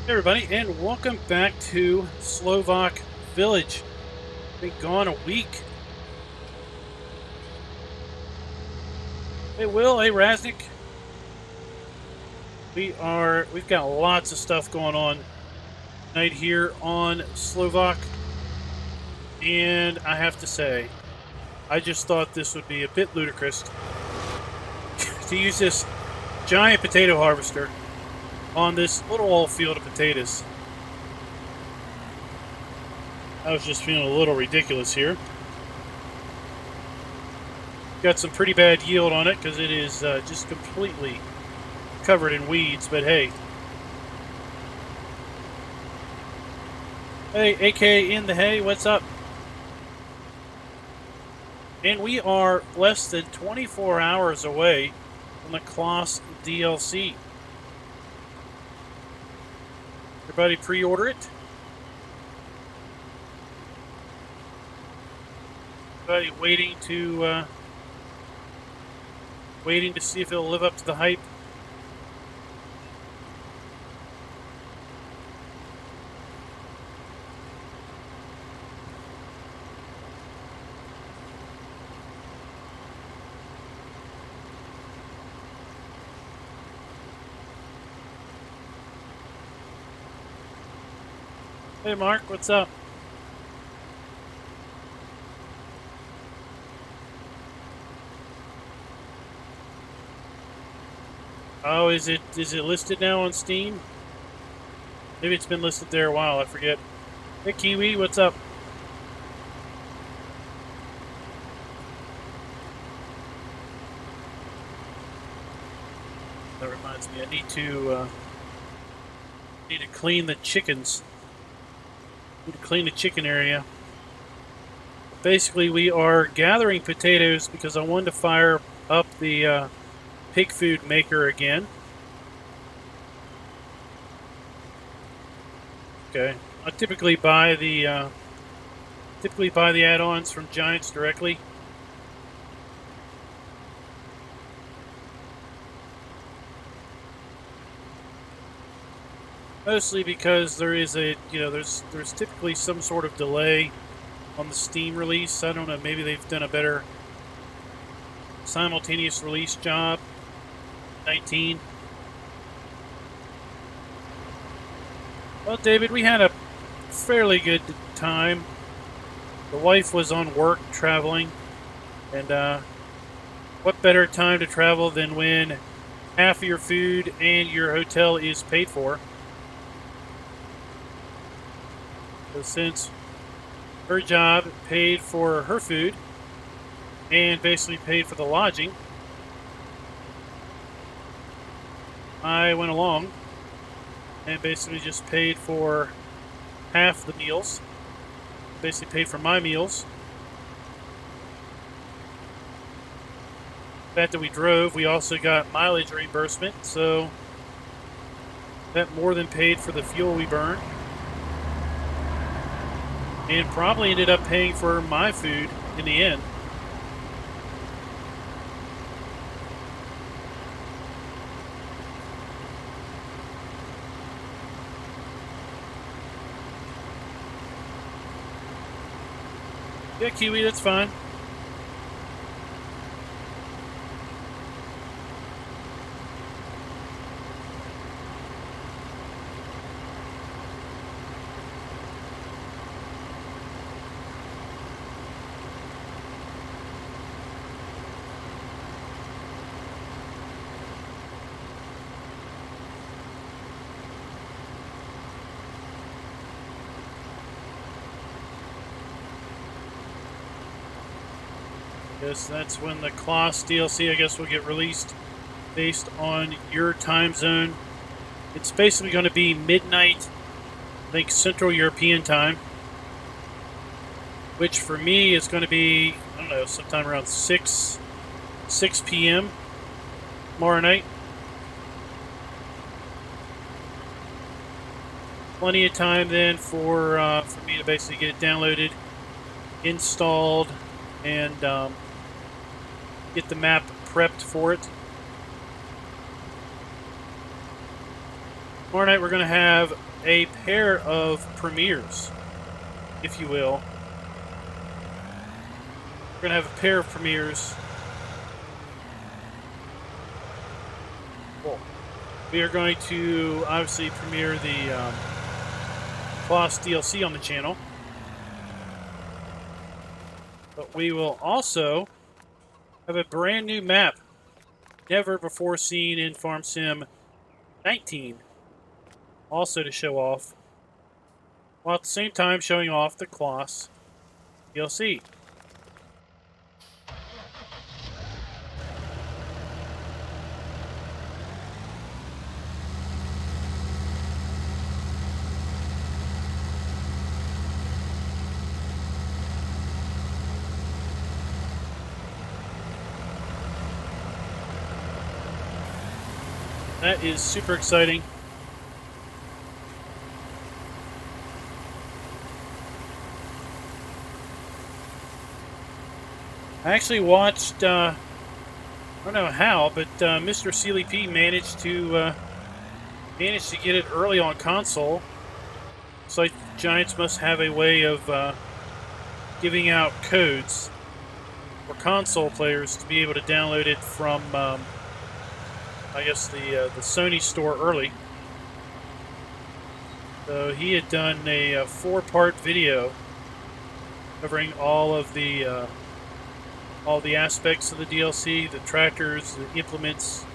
Hey everybody, and welcome back to Slovak Village. Been gone a week. Hey Will, hey Raznik. We've got lots of stuff going on tonight here on Slovak. And I have to say, I just thought this would be a bit ludicrous to use this giant potato harvester on this little old field of potatoes. I was just feeling a little ridiculous here. Got some pretty bad yield on it because it is just completely covered in weeds, but hey. Hey, AK in the hay, what's up? And we are less than 24 hours away from the CLAAS DLC. Everybody pre-order it. Everybody waiting to see if it'll live up to the hype. Hey Mark, what's up? Oh, is it listed now on Steam? Maybe it's been listed there a while, I forget. Hey Kiwi, what's up? That reminds me, I need to clean the chickens. Need to clean the chicken area. Basically, we are gathering potatoes because I wanted to fire up the pig food maker again. Okay, I typically buy the add-ons from Giants directly. Mostly because there is there's typically some sort of delay on the Steam release. I don't know, maybe they've done a better simultaneous release job. 19. Well, David, we had a fairly good time. The wife was on work traveling, and what better time to travel than when half of your food and your hotel is paid for? So since her job paid for her food and basically paid for the lodging, I went along and basically just paid for half the meals. Basically paid for my meals. The fact that we drove, we also got mileage reimbursement, so that more than paid for the fuel we burned. And probably ended up paying for my food in the end. Yeah, Kiwi, that's fine. Yes, that's when the CLAAS DLC, I guess, will get released based on your time zone. It's basically going to be midnight, I think, Central European time, which for me is going to be, I don't know, sometime around 6 p.m. tomorrow night. Plenty of time then for me to basically get it downloaded, installed, and get the map prepped for it. Tomorrow night we're going to have a pair of premieres, if you will. We're going to have a pair of premieres. Cool. We are going to obviously premiere the CLAAS DLC on the channel. But we will also have a brand new map, never before seen in Farm Sim 19, also to show off, while at the same time showing off the CLAAS DLC. That is super exciting. I actually watched, I don't know how, but Mr. CLP managed to get it early on console. Looks like the Giants must have a way of giving out codes for console players to be able to download it from, I guess, the Sony store early. So he had done a 4-part video covering all the aspects of the DLC, the tractors, the implements,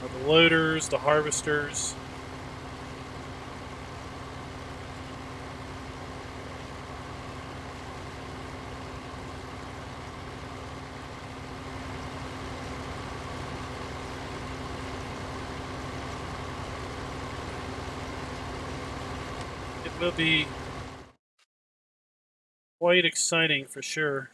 the loaders, the harvesters. It will be quite exciting for sure.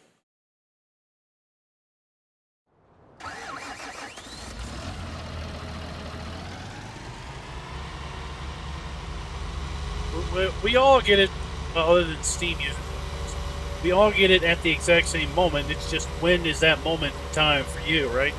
We all get it, other than Steam users. We all get it at the exact same moment. It's just, when is that moment in time for you, right?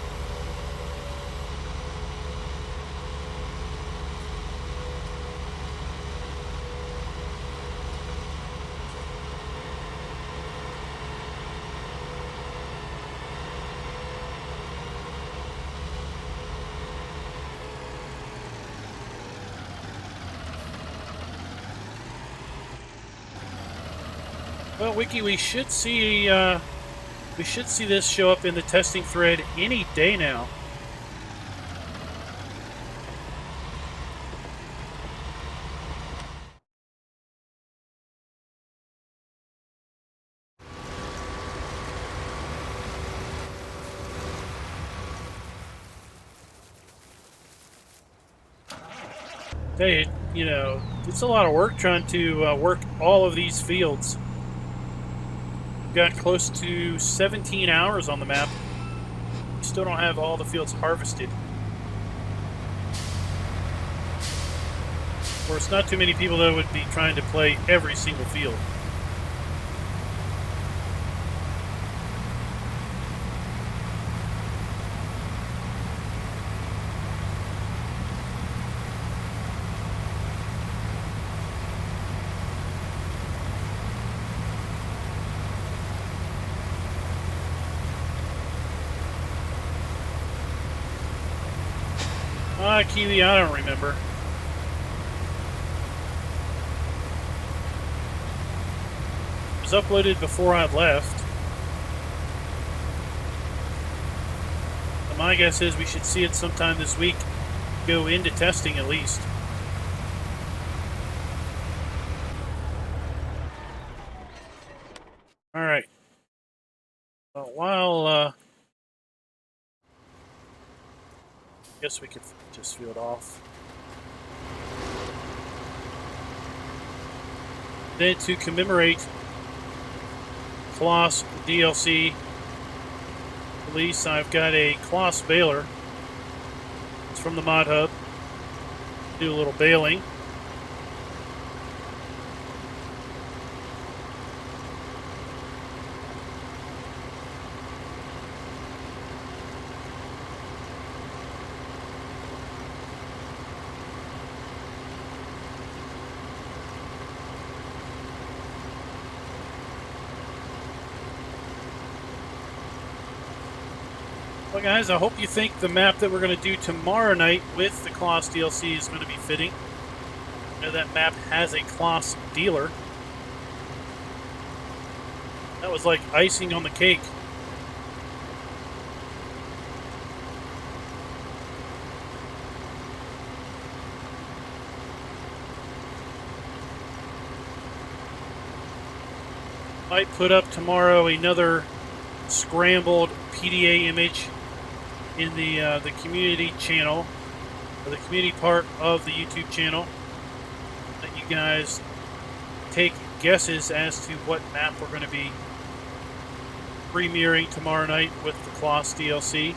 Well, Wiki, we should see this show up in the testing thread any day now. Hey, you know, it's a lot of work trying to work all of these fields. We've got close to 17 hours on the map. We still don't have all the fields harvested. Of course, not too many people, though, would be trying to play every single field. Kiwi, I don't remember. It was uploaded before I left. So my guess is we should see it sometime this week. Go into testing at least. All right. Well, while guess we could just field off. Then, to commemorate CLAAS DLC release, I've got a CLAAS baler. It's from the Mod Hub. Do a little baling. guys, I hope you think the map that we're going to do tomorrow night with the CLAAS DLC is going to be fitting. I know that map has a CLAAS dealer. That was like icing on the cake. Might put up tomorrow another scrambled PDA image in the community channel, or the community part of the YouTube channel. Let you guys take guesses as to what map we're going to be premiering tomorrow night with the CLAAS DLC.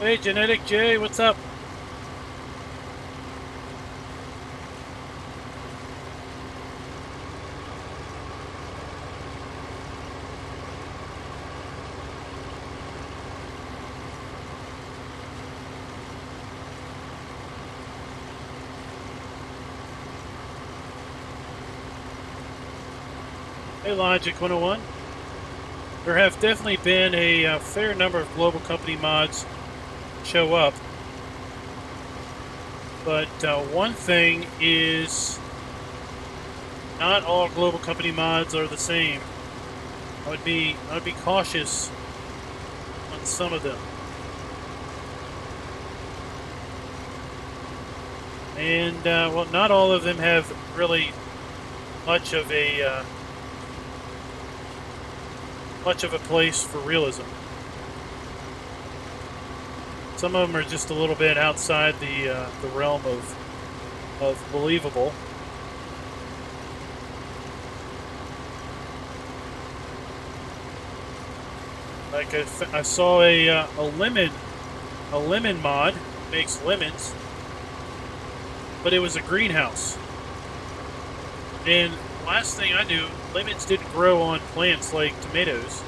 Hey, Genetic J, what's up? Hey, Logic 101. There have definitely been a fair number of global company mods show up, but one thing is, not all global company mods are the same. I would be cautious on some of them, and well, not all of them have really much of a place for realism. Some of them are just a little bit outside the realm of believable. Like I saw a lemon mod makes lemons, but it was a greenhouse. And last thing I knew, lemons didn't grow on plants like tomatoes.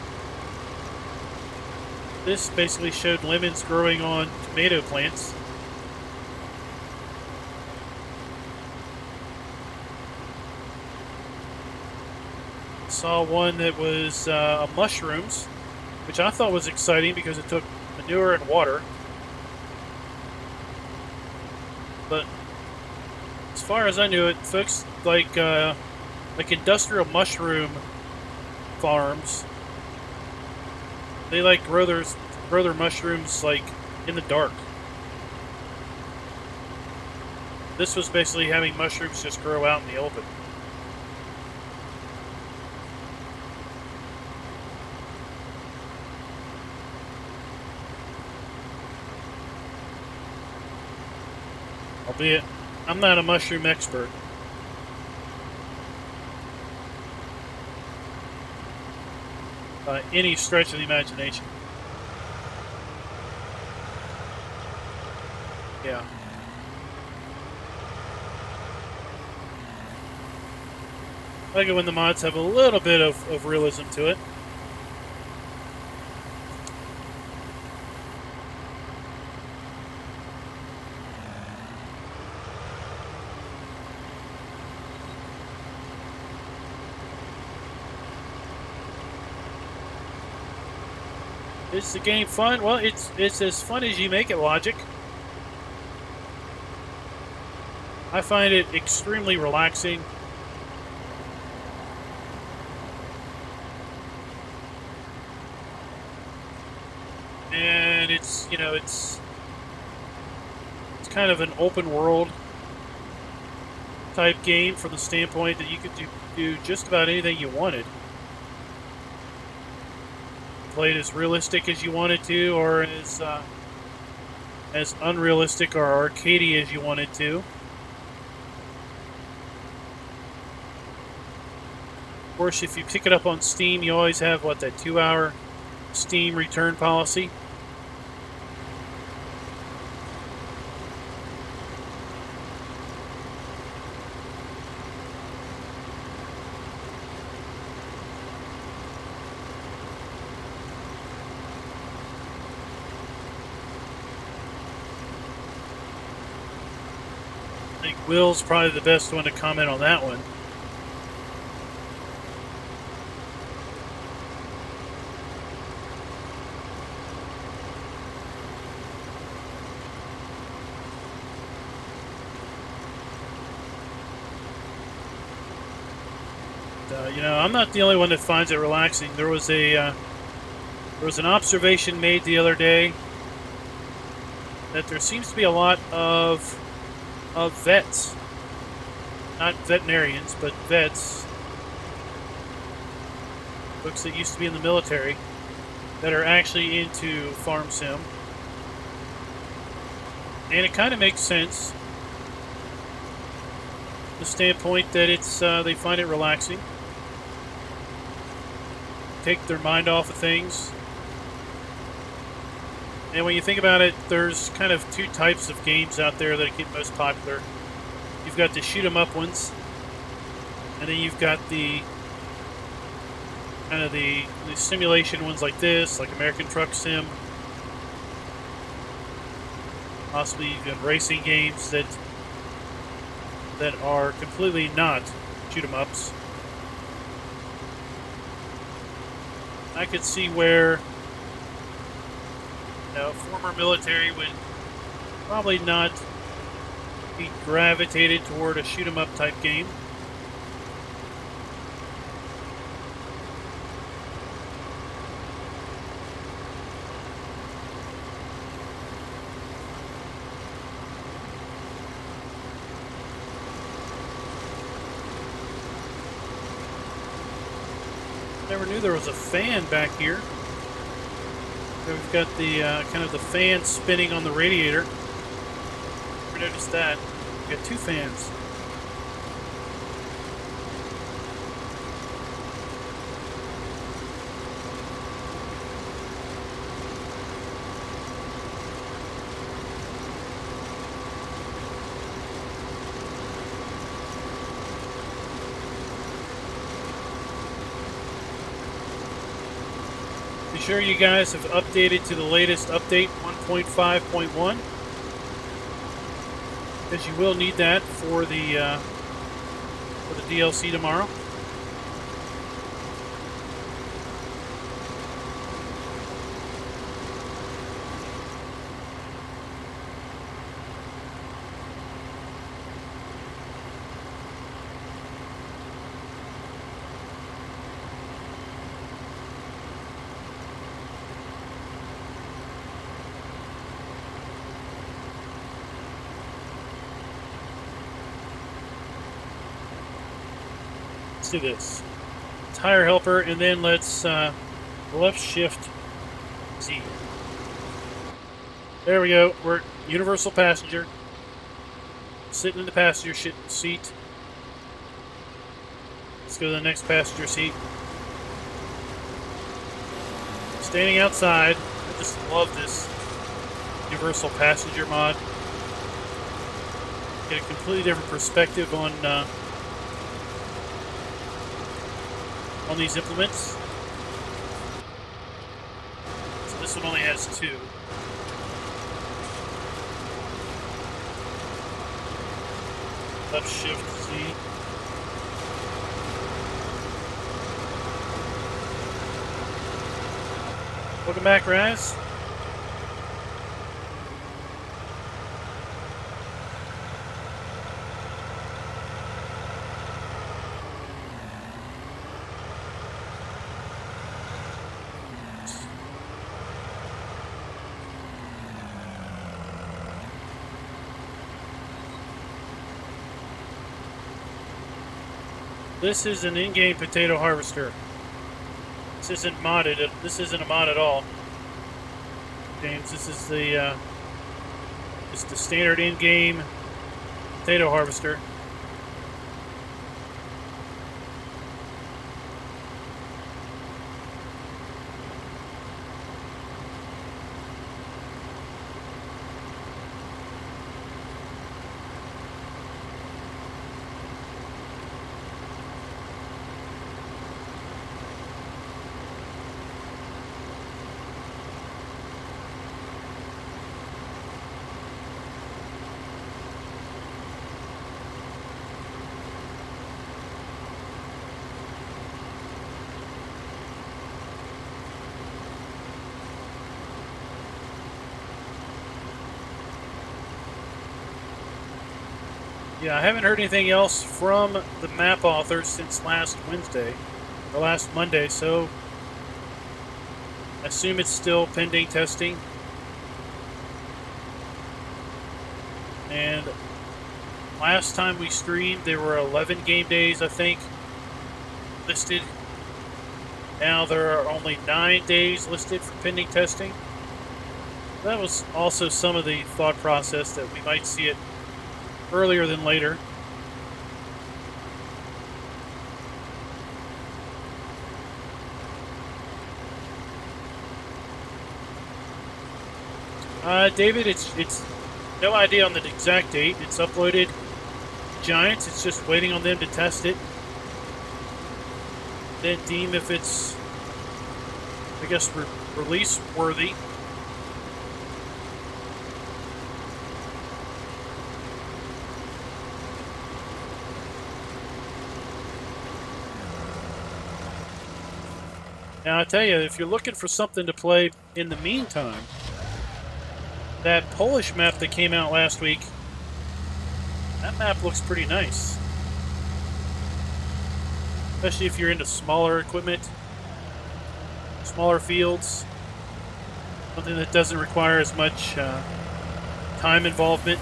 This basically showed lemons growing on tomato plants. Saw one that was mushrooms, which I thought was exciting because it took manure and water. But as far as I knew it, folks like industrial mushroom farms, they like grow their mushrooms like in the dark. This was basically having mushrooms just grow out in the open. Albeit, I'm not a mushroom expert. By any stretch of the imagination. Yeah. I like it when the mods have a little bit of realism to it. Is the game fun? Well, it's as fun as you make it, Logic. I find it extremely relaxing. And it's, you know, it's kind of an open world type game from the standpoint that you could do just about anything you wanted. Play it as realistic as you wanted to, or as unrealistic or arcadey as you wanted to. Of course, if you pick it up on Steam, you always have, what, that 2-hour Steam return policy. Will's probably the best one to comment on that one. You know, I'm not the only one that finds it relaxing. There was an observation made the other day that there seems to be a lot of vets, not veterinarians, but vets, folks that used to be in the military, that are actually into farm sim. And it kind of makes sense, the standpoint that it's they find it relaxing, take their mind off of things. And when you think about it, there's kind of two types of games out there that get most popular. You've got the shoot 'em up ones, and then you've got the kind of the simulation ones like this, like American Truck Sim. Possibly even racing games that are completely not shoot 'em ups. I could see where, you know, former military would probably not be gravitated toward a shoot 'em up type game. Never knew there was a fan back here. So we've got the kind of the fan spinning on the radiator. Never noticed that. We've got two fans. Be sure you guys have updated to the latest update 1.5.1, because you will need that for the DLC tomorrow. Let's do this. Tire helper, and then let's left shift Z. There we go. We're universal passenger. Sitting in the passenger seat. Let's go to the next passenger seat. Standing outside. I just love this universal passenger mod. Get a completely different perspective on these implements. So this one only has two. Left shift Z. Welcome back, Raz. This is an in-game potato harvester. This isn't modded. This isn't a mod at all, James. This is the just the standard in-game potato harvester. Yeah, I haven't heard anything else from the map author since last Wednesday, or last Monday, so I assume it's still pending testing. And last time we streamed, there were 11 game days, I think, listed. Now there are only 9 days listed for pending testing. That was also some of the thought process that we might see it earlier than later. David, it's no idea on the exact date. It's uploaded Giants. It's just waiting on them to test it. Then deem if it's, I guess, release worthy. Now, I tell you, if you're looking for something to play in the meantime, that Polish map that came out last week, that map looks pretty nice. Especially if you're into smaller equipment, smaller fields, something that doesn't require as much time involvement.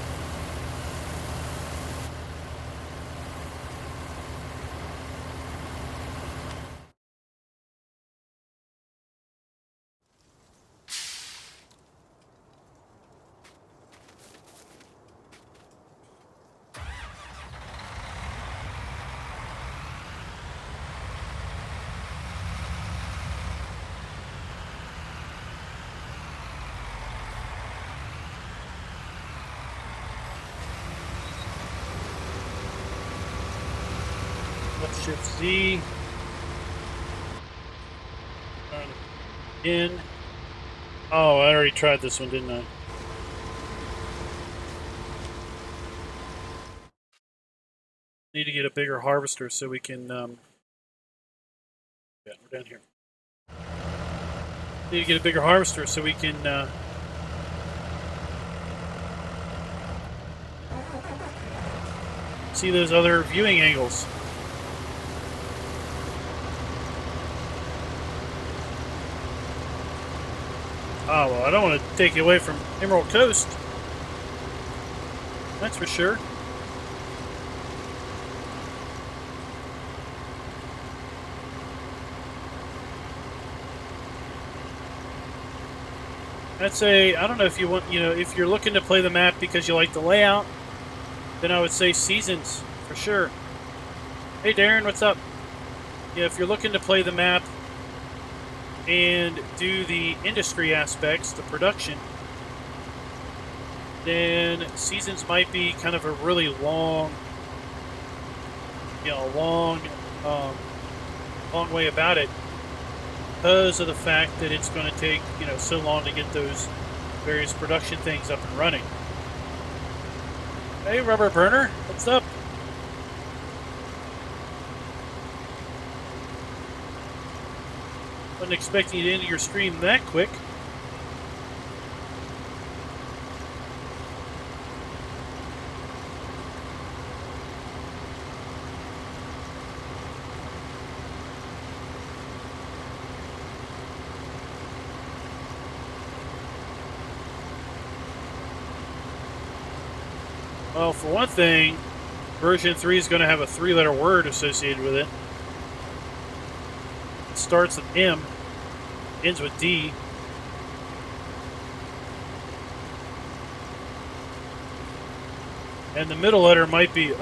Shift Z. In. Oh, I already tried this one, didn't I? Need to get a bigger harvester so we can. Yeah, we're down here. Need to get a bigger harvester so we can. See those other viewing angles. Oh, well, I don't want to take you away from Emerald Coast. That's for sure. I'd say, I don't know if you want, if you're looking to play the map because you like the layout, then I would say Seasons, for sure. Hey, Darren, what's up? Yeah, if you're looking to play the map and do the industry aspects, the production, then Seasons might be kind of a really long, long way about it because of the fact that it's going to take, so long to get those various production things up and running. Hey, Rubber Burner, what's up? Wasn't expecting you to end your stream that quick. Well, for one thing, version 3 is going to have a 3-letter word associated with it. It starts with M, ends with D. And the middle letter might be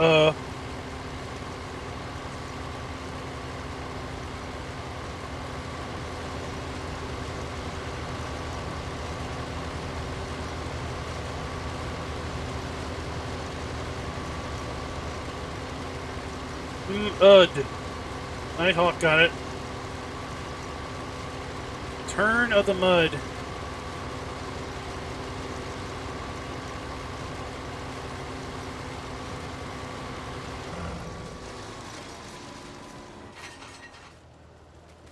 Nighthawk got it. Turn of the Mud. Need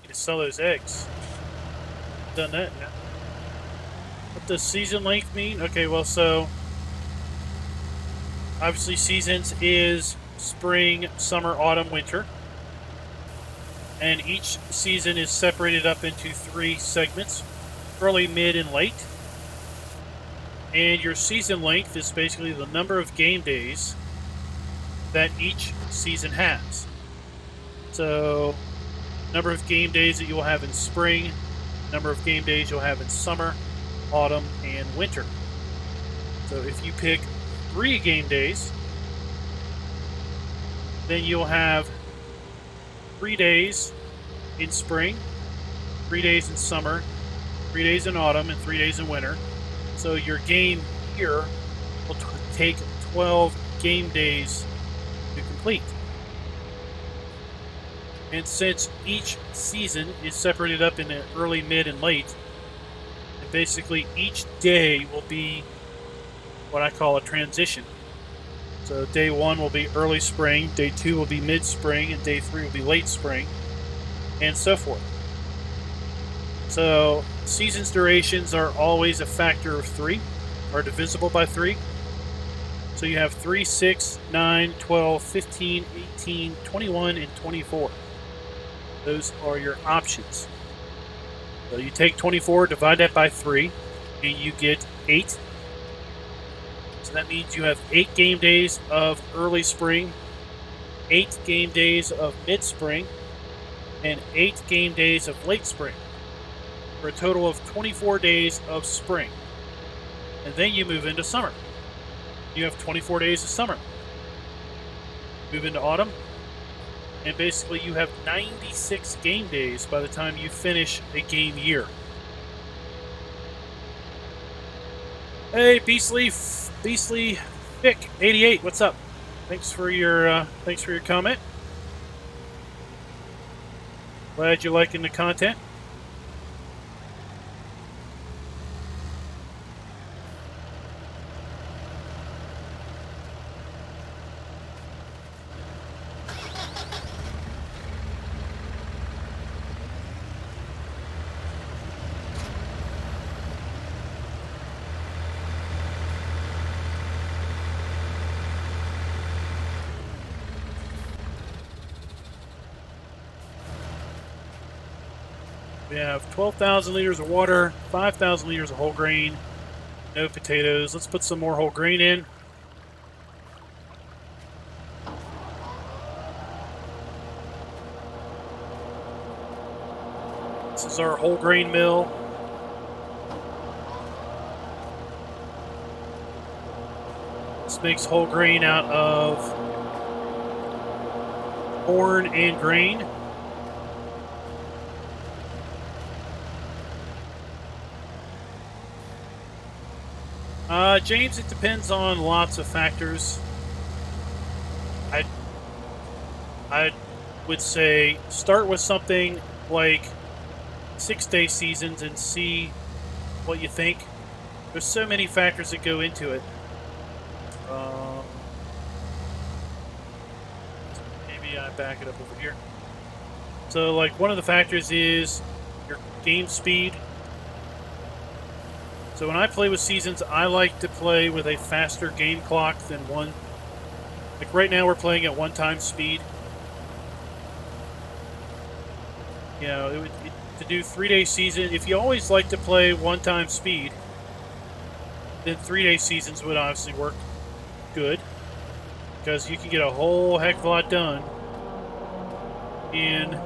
to sell those eggs. Done that now. What does season length mean? Okay, well, so Obviously, seasons is spring, summer, autumn, winter. And each season is separated up into 3 segments: early, mid, and late. And your season length is basically the number of game days that each season has. So, number of game days that you'll have in spring, number of game days you'll have in summer, autumn, and winter. So if you pick 3 game days, then you'll have 3 days in spring, 3 days in summer, 3 days in autumn, and 3 days in winter. So your game year will take 12 game days to complete. And since each season is separated up into early, mid, and late, and basically each day will be what I call a transition. So day 1 will be early spring, day 2 will be mid-spring, and day 3 will be late spring, and so forth. So seasons durations are always a factor of 3, or divisible by 3. So you have 3, 6, 9, 12, 15, 18, 21, and 24. Those are your options. So you take 24, divide that by 3, and you get 8. So that means you have 8 game days of early spring, 8 game days of mid-spring, and 8 game days of late spring, for a total of 24 days of spring. And then you move into summer. You have 24 days of summer. Move into autumn, and basically you have 96 game days by the time you finish a game year. Hey, Beastly Vic 88, what's up? Thanks for your comment. Glad you're liking the content. We have 12,000 liters of water, 5,000 liters of whole grain, no potatoes. Let's put some more whole grain in. This is our whole grain mill. This makes whole grain out of corn and grain. James, it depends on lots of factors. I would say start with something like 6-day seasons and see what you think. There's so many factors that go into it. Maybe I back it up over here. So, like, one of the factors is your game speed. So when I play with seasons, I like to play with a faster game clock than one. Like right now, we're playing at 1 time speed. You know, to do 3-day season, if you always like to play 1 time speed, then 3-day seasons would obviously work good, because you can get a whole heck of a lot done in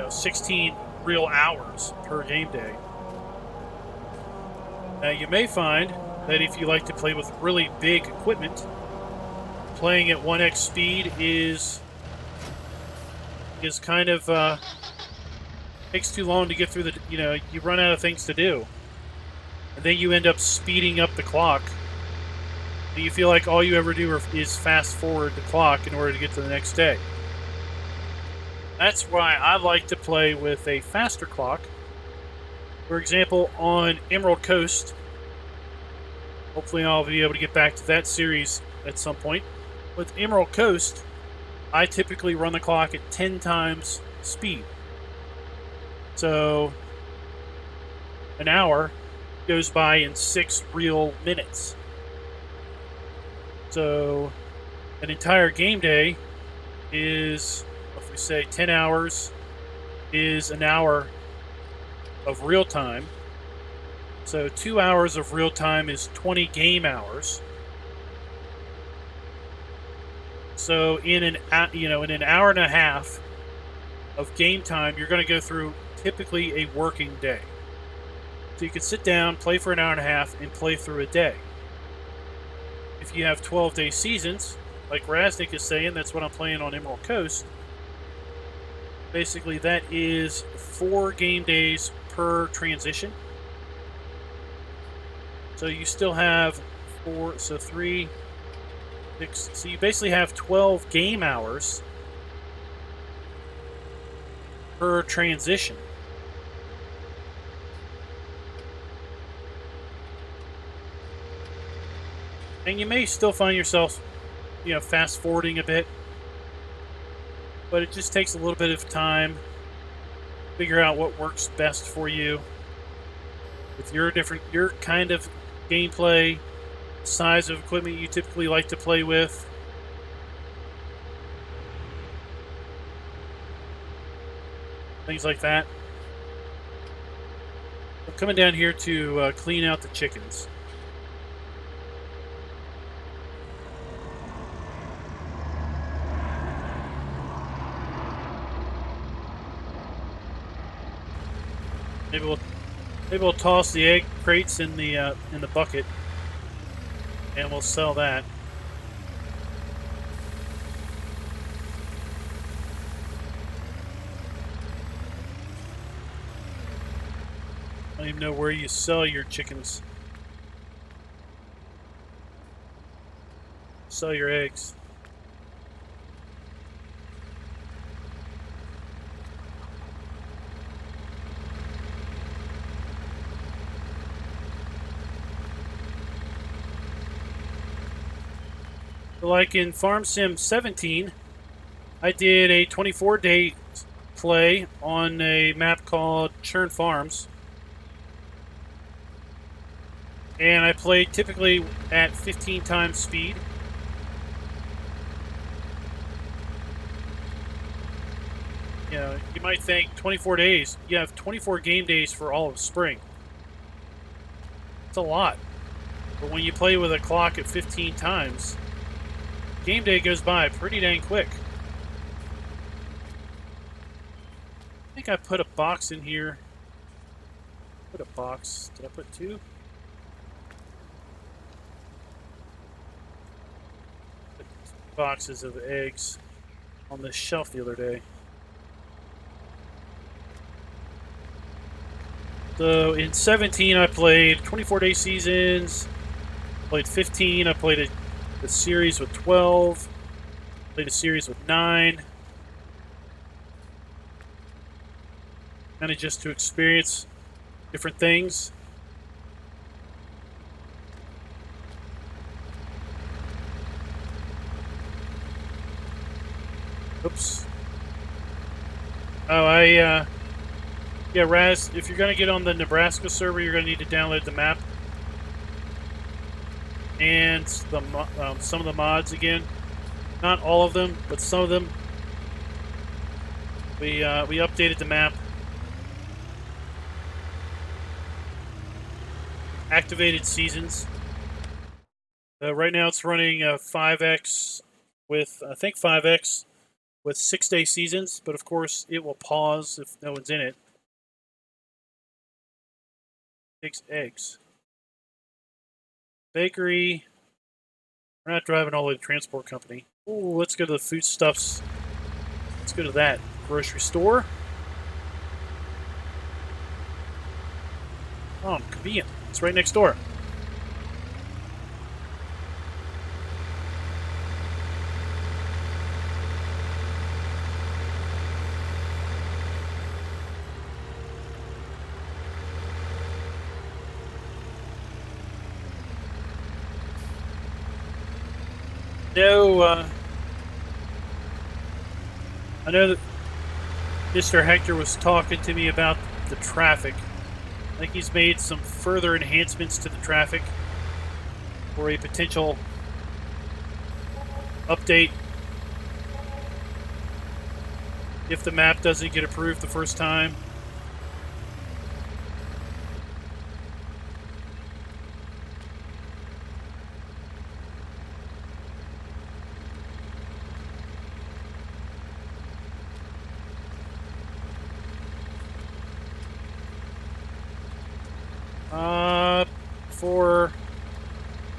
16 real hours per game day. Now you may find that if you like to play with really big equipment, playing at 1x speed is kind of takes too long to get through the, you run out of things to do, and then you end up speeding up the clock, and you feel like all you ever do is fast forward the clock in order to get to the next day. That's why I like to play with a faster clock. For example, on Emerald Coast, hopefully I'll be able to get back to that series at some point. With Emerald Coast, I typically run the clock at 10 times speed. So, an hour goes by in 6 real minutes. So an entire game day is, if we say 10 hours, is an hour of real time. So 2 hours of real time is 20 game hours. So in an hour and a half of game time, you're going to go through typically a working day. So you can sit down, play for an hour and a half, and play through a day. If you have 12-day seasons, like Raznik is saying, that's what I'm playing on Emerald Coast. Basically, that is 4 game days per transition. So you still have 4, so 3, 6. So you basically have 12 game hours per transition. And you may still find yourself, fast forwarding a bit, but it just takes a little bit of time to figure out what works best for you with your kind of gameplay, size of equipment you typically like to play with. Things like that. I'm coming down here to clean out the chickens. Maybe we'll toss the egg crates in the bucket, and we'll sell that. I don't even know where you sell your chickens. Sell your eggs. Like in Farm Sim 17, I did a 24-day play on a map called Churn Farms. And I played typically at 15 times speed. You might think 24 days. You have 24 game days for all of spring. It's a lot. But when you play with a clock at 15 times, game day goes by pretty dang quick. I think I put a box in here. Put a box. Did I put 2? Put 2 boxes of eggs on this shelf the other day. So in 17, I played 24-day seasons. Played 15. I played a series with 12. Played a series with 9. Kind of just to experience different things. Oops. Oh, yeah, Raz, if you're going to get on the Nebraska server, you're going to need to download the map. And the some of the mods again. Not all of them, but some of them. We updated the map. Activated seasons. Right now it's running 5x with, I think 5x with 6-day seasons, but of course it will pause if no one's in it. Takes eggs. Bakery. We're not driving all the way to the transport company. Ooh, let's go to the foodstuffs. Let's go to that grocery store. Oh, convenient. It's right next door. I know that Mr. Hector was talking to me about the traffic. I think he's made some further enhancements to the traffic for a potential update if the map doesn't get approved the first time.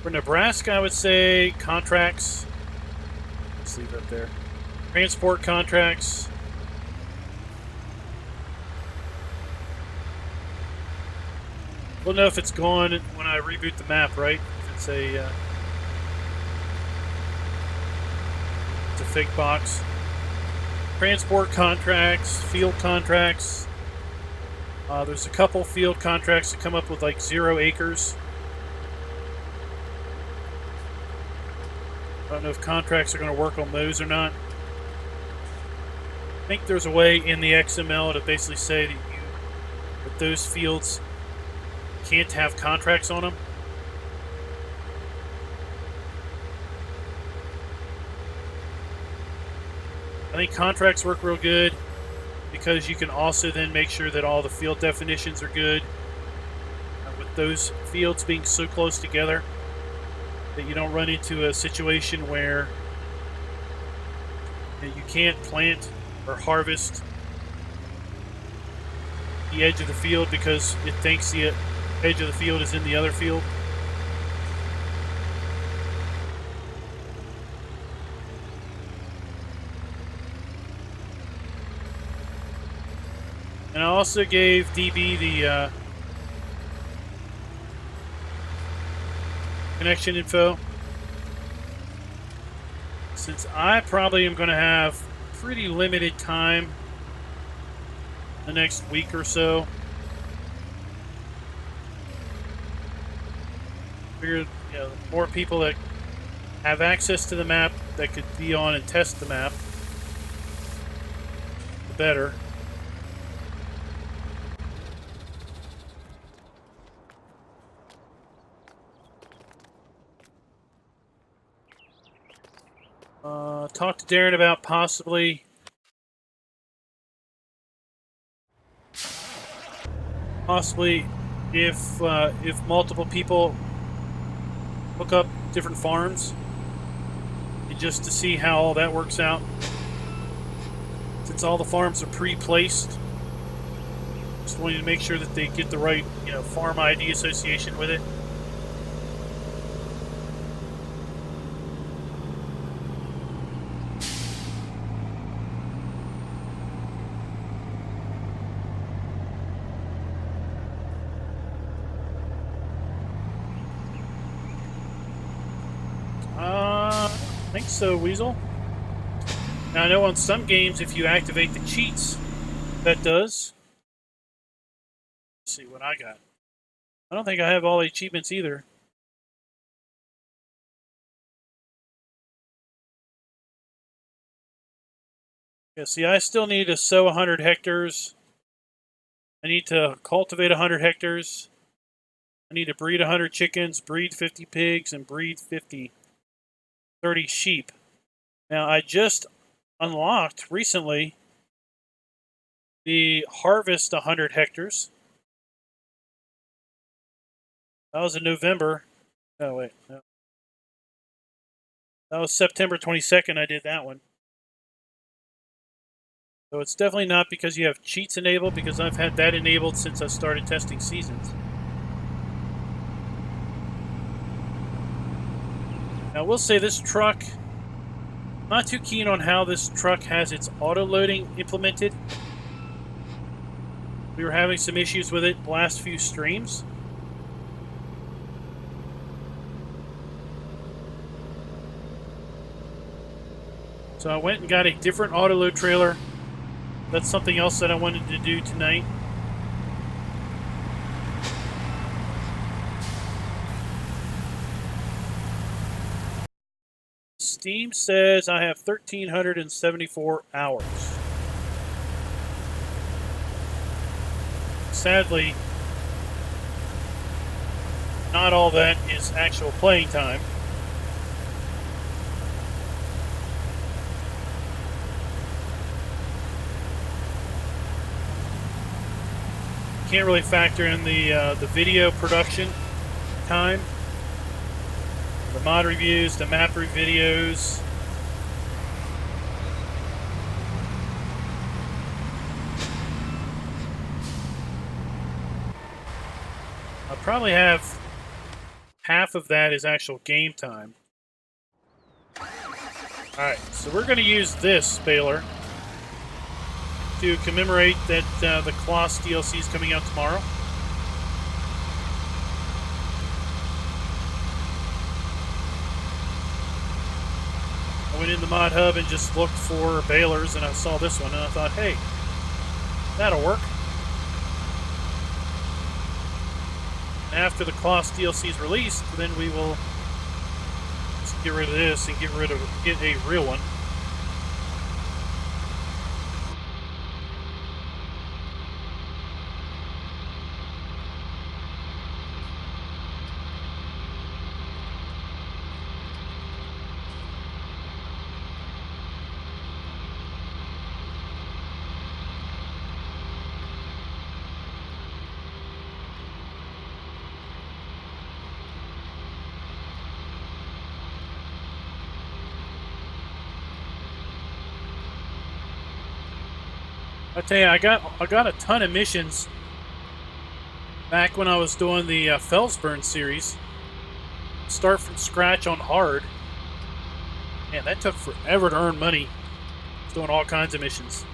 For Nebraska, I would say contracts. Let's leave that there. Transport contracts. We'll know if it's gone when I reboot the map, right? If it's a fake box. Transport contracts, field contracts. There's a couple field contracts that come up with like 0 acres. I don't know if contracts are going to work on those or not. I think there's a way in the XML to basically say that those fields can't have contracts on them. I think contracts work real good because you can also then make sure that all the field definitions are good with those fields being so close together that you don't run into a situation where you can't plant or harvest the edge of the field because it thinks the edge of the field is in the other field. And I also gave DB the connection info. Since I probably am going to have pretty limited time the next week or so, figured, more people that have access to the map that could be on and test the map, the better. Talk to Darren about possibly if multiple people hook up different farms, and just to see how all that works out. Since all the farms are pre-placed, just wanting to make sure that they get the right, farm ID association with it. I think so, Weasel. Now, I know on some games, if you activate the cheats, that does. Let's see what I got. I don't think I have all the achievements either. Yeah, see, I still need to sow 100 hectares. I need to cultivate 100 hectares. I need to breed 100 chickens, breed 50 pigs, and breed 30 sheep. Now, I just unlocked recently the harvest 100 hectares. That was in November. Oh, wait. No. That was September 22nd I did that one. So it's definitely not because you have cheats enabled, because I've had that enabled since I started testing seasons. Now, I will say this truck, I'm not too keen on how this truck has its auto-loading implemented. We were having some issues with it the last few streams. So I went and got a different auto-load trailer. That's something else that I wanted to do tonight. Steam says I have 1,374 hours. Sadly, not all that is actual playing time. Can't really factor in the video production time, the mod reviews, the map videos. I'll probably have half of that is actual game time. Alright, so we're going to use this baler to commemorate that the CLAAS DLC is coming out tomorrow. I went in the mod hub and just looked for balers, and I saw this one, and I thought, hey, that'll work. After the CLAAS DLC is released, then we will just get rid of this and get a real one. I tell you, I got a ton of missions back when I was doing the Felsburn series. Start from scratch on hard. Man, that took forever to earn money. Doing all kinds of missions.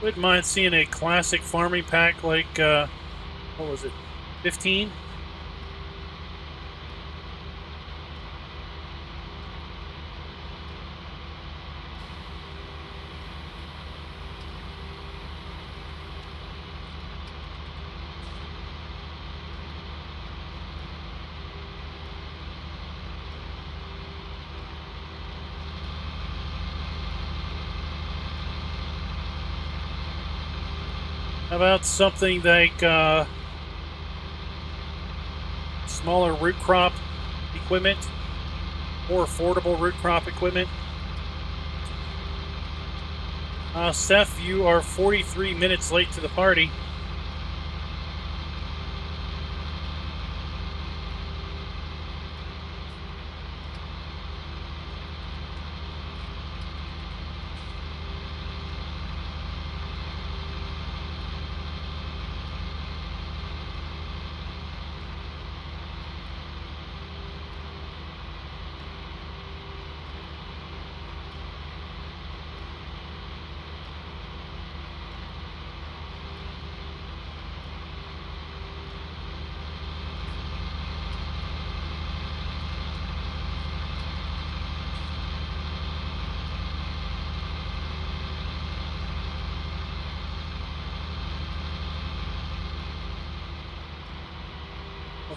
Wouldn't mind seeing a classic farming pack like, what was it, 15? How about something like smaller root crop equipment, more affordable root crop equipment? Seth, you are 43 minutes late to the party.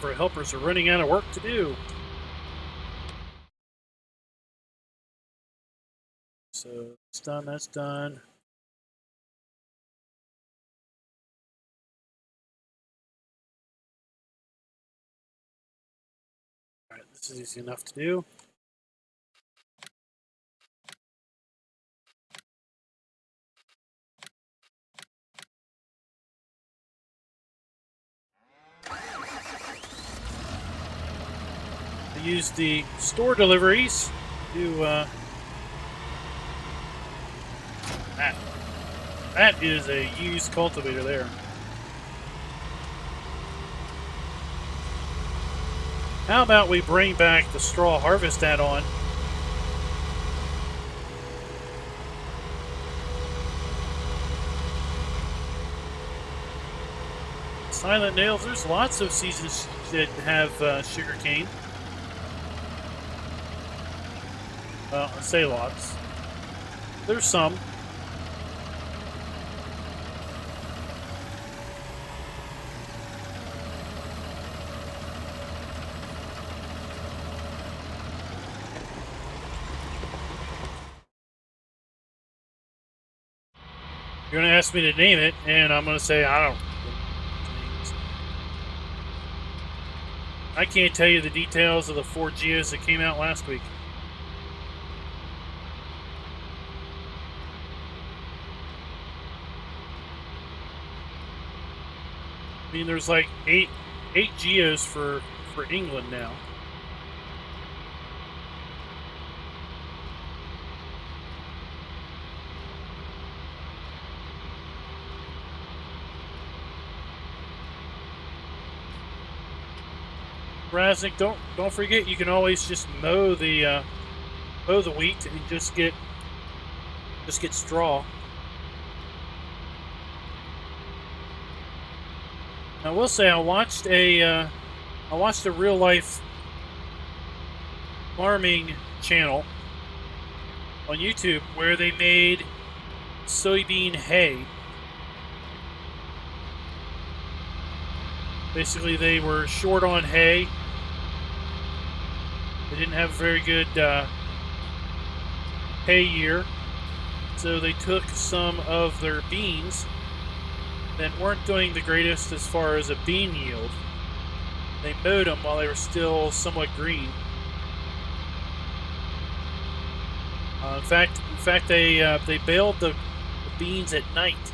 Our helpers are running out of work to do. So it's done, that's done. Alright, this is easy enough to do. Use the store deliveries to that is a used cultivator there. How about we bring back the straw harvest add-on? Silent Nails, there's lots of seasons that have sugarcane. Well, I say lots. There's some. You're going to ask me to name it, and I'm going to say I don't. I can't tell you the details of the 4 Geos that came out last week. I mean, there's like eight Geos for England now. Raznik, don't forget, you can always just mow the wheat and just get straw. I will say I watched a real life farming channel on YouTube where they made soybean hay. Basically, they were short on hay. They didn't have a very good hay year, so they took some of their beans that weren't doing the greatest as far as a bean yield. They mowed them while they were still somewhat green. In fact, they baled the beans at night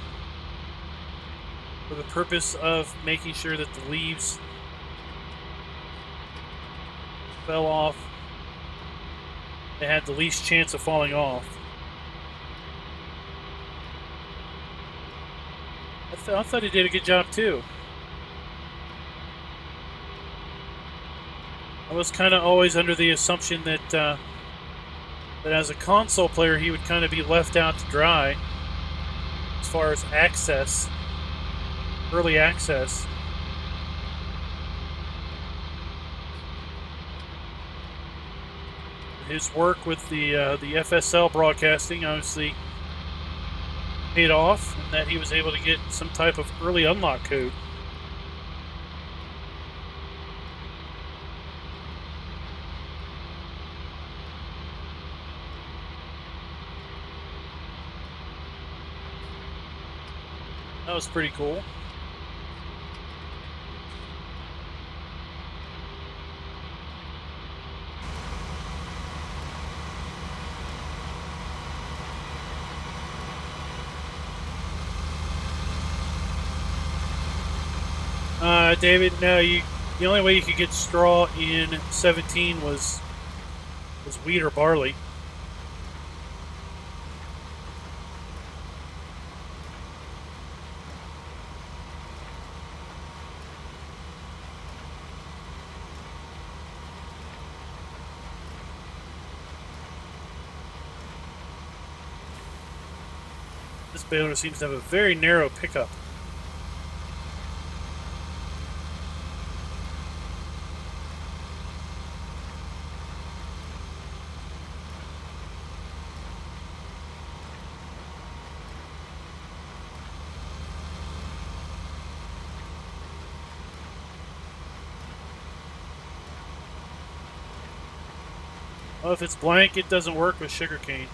for the purpose of making sure that the leaves fell off. They had the least chance of falling off. I thought he did a good job too. I was kind of always under the assumption that that as a console player he would kind of be left out to dry as far as access, early access. His work with the FSL broadcasting obviously paid off, and that he was able to get some type of early unlock code. That was pretty cool. David, no, the only way you could get straw in 17 was wheat or barley. This baler seems to have a very narrow pickup. Well, if it's blank, it doesn't work with sugarcane.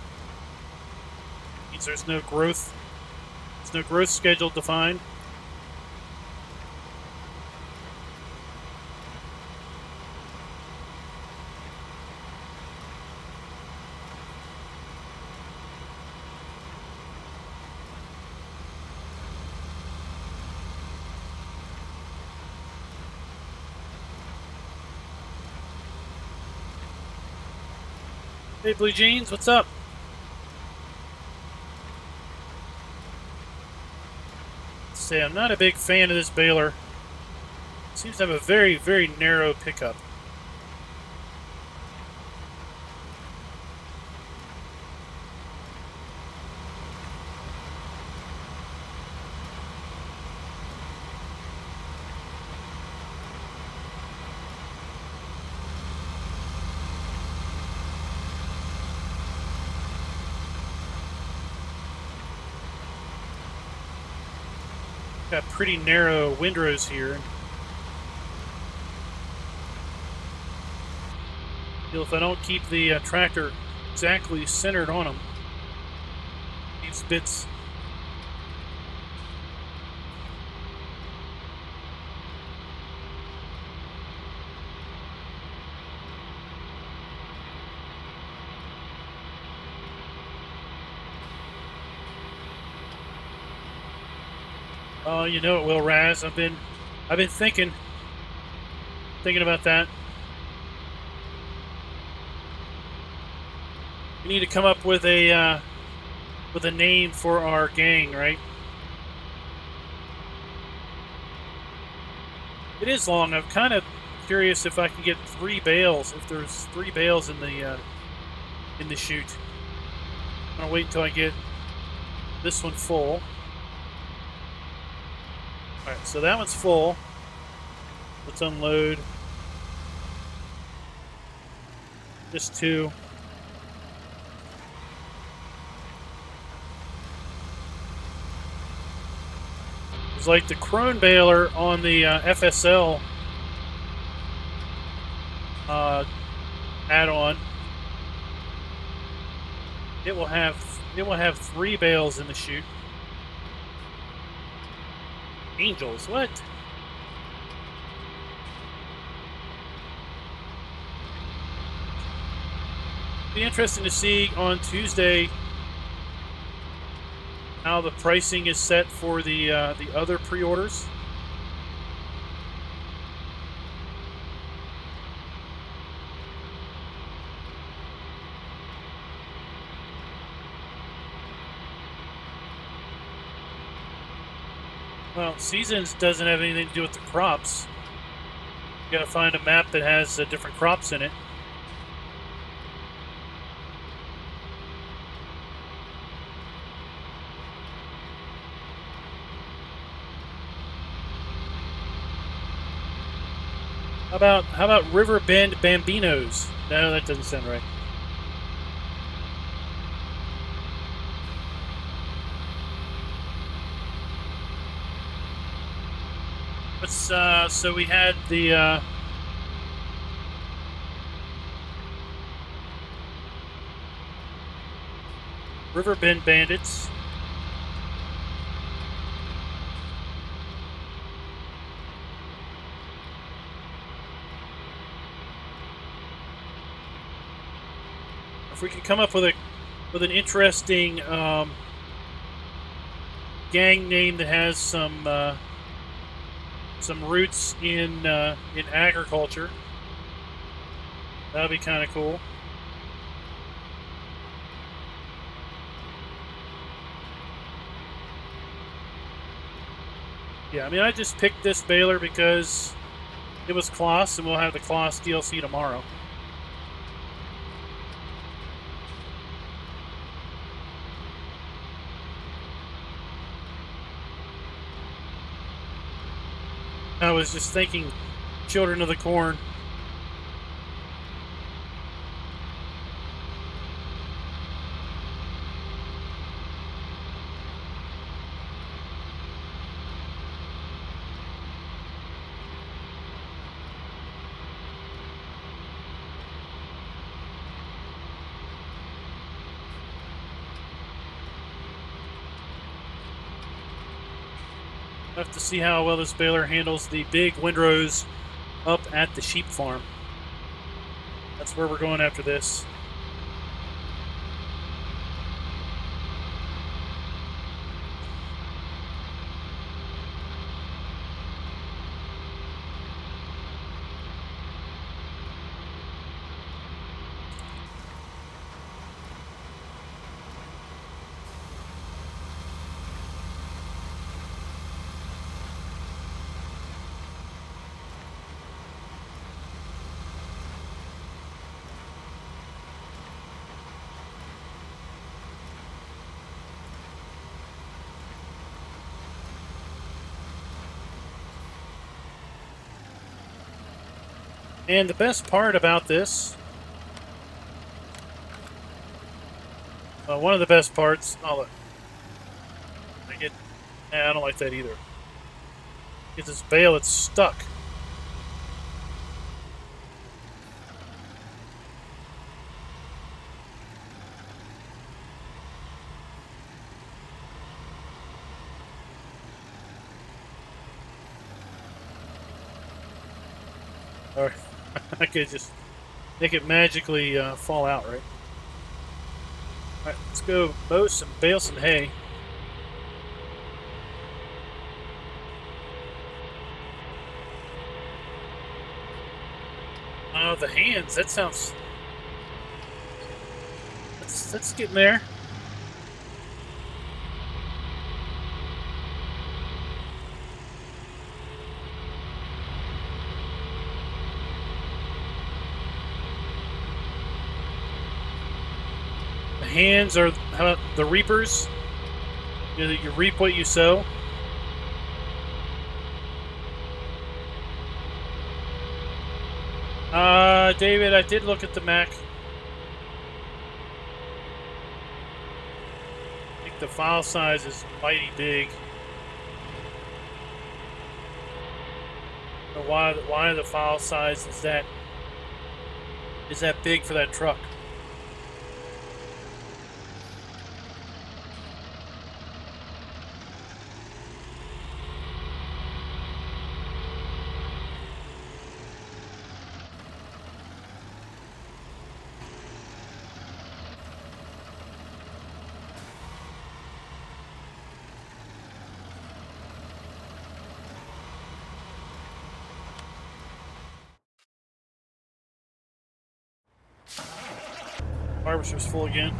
It means there's no growth. There's no growth schedule defined. Hey, Blue Jeans, what's up? Let's say I'm not a big fan of this baler. It seems to have a very, very narrow pickup. Got pretty narrow windrows here. If I don't keep the tractor exactly centered on them, these bits. Oh, you know it will, Raz. I've been thinking about that. We need to come up with a name for our gang, right? It is long. I'm kind of curious if I can get 3 bales. If there's 3 bales in the chute. I'm gonna wait until I get this one full. All right, so that one's full. Let's unload. Just 2. It's like the Krone baler on the FSL add-on. It will have 3 bales in the chute. Angels, what? Be interesting to see on Tuesday how the pricing is set for the other pre-orders. Well, seasons doesn't have anything to do with the crops. You gotta find a map that has different crops in it. How about Riverbend Bambinos? No, that doesn't sound right. So we had the Riverbend Bandits. If we could come up with an interesting gang name that has some roots in agriculture, that'd be kind of cool. Yeah, I mean, I just picked this baler because it was CLAAS, and we'll have the CLAAS DLC tomorrow. I was just thinking, Children of the Corn. I have to see how well this baler handles the big windrows up at the sheep farm. That's where we're going after this. And the best part about this, one of the best parts, I don't like that either. Get this bale, it's stuck. Or I could just make it magically fall out, right? Alright, let's go bale some hay. Oh, the hands, that sounds... Let's get in there. The hands are, how about the reapers? You reap what you sow. David, I did look at the Mac. I think the file size is mighty big. So why the file size is that big for that truck? Harvester's full again.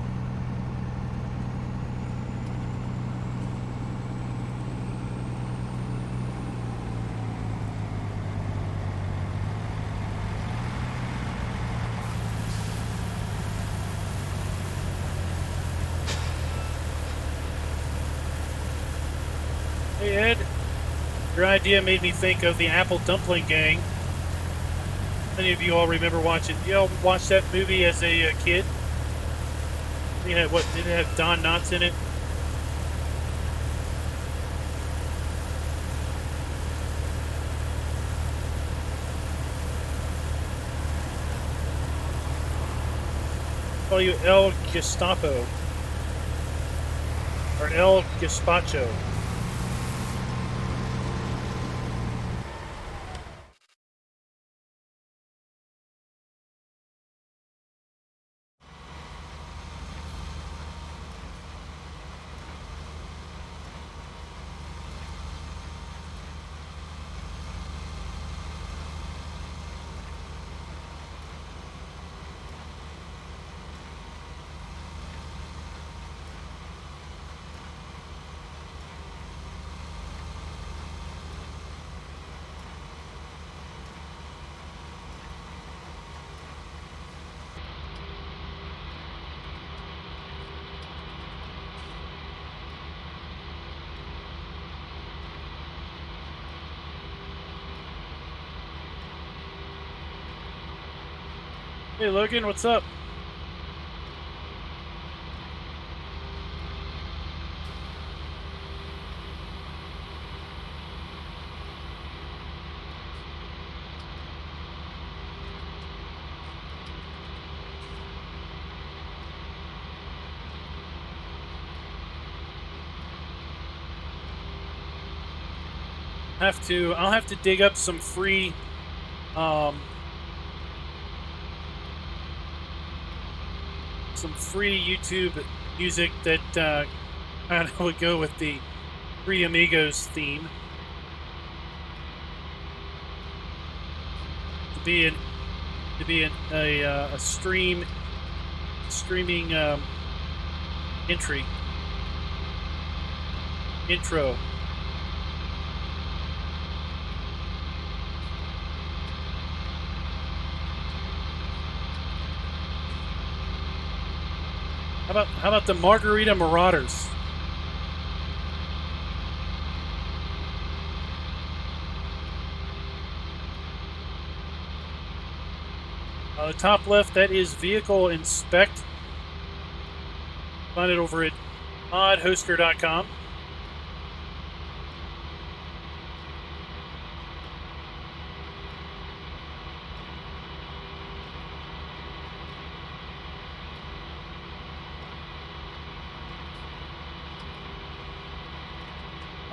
Hey Ed, your idea made me think of the Apple Dumpling Gang. Many of you all remember watching? You all watched that movie as a kid? You know what? Did it have Don Knotts in it? Call you El Gestapo or El Gazpacho. Hey Logan, what's up? I'll have to dig up some free YouTube music that kind of would go with the Three Amigos theme. To be a streaming intro. How about the Margarita Marauders? The top left, that is Vehicle Inspect. Find it over at modhoster.com.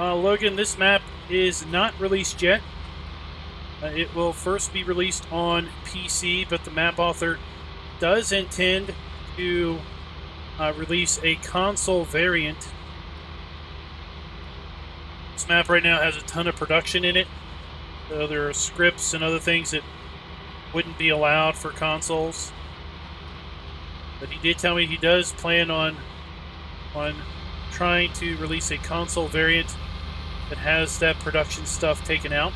Logan, this map is not released yet. It will first be released on PC, but the map author does intend to release a console variant. This map right now has a ton of production in it, so there are scripts and other things that wouldn't be allowed for consoles. But he did tell me he does plan on trying to release a console variant that has that production stuff taken out.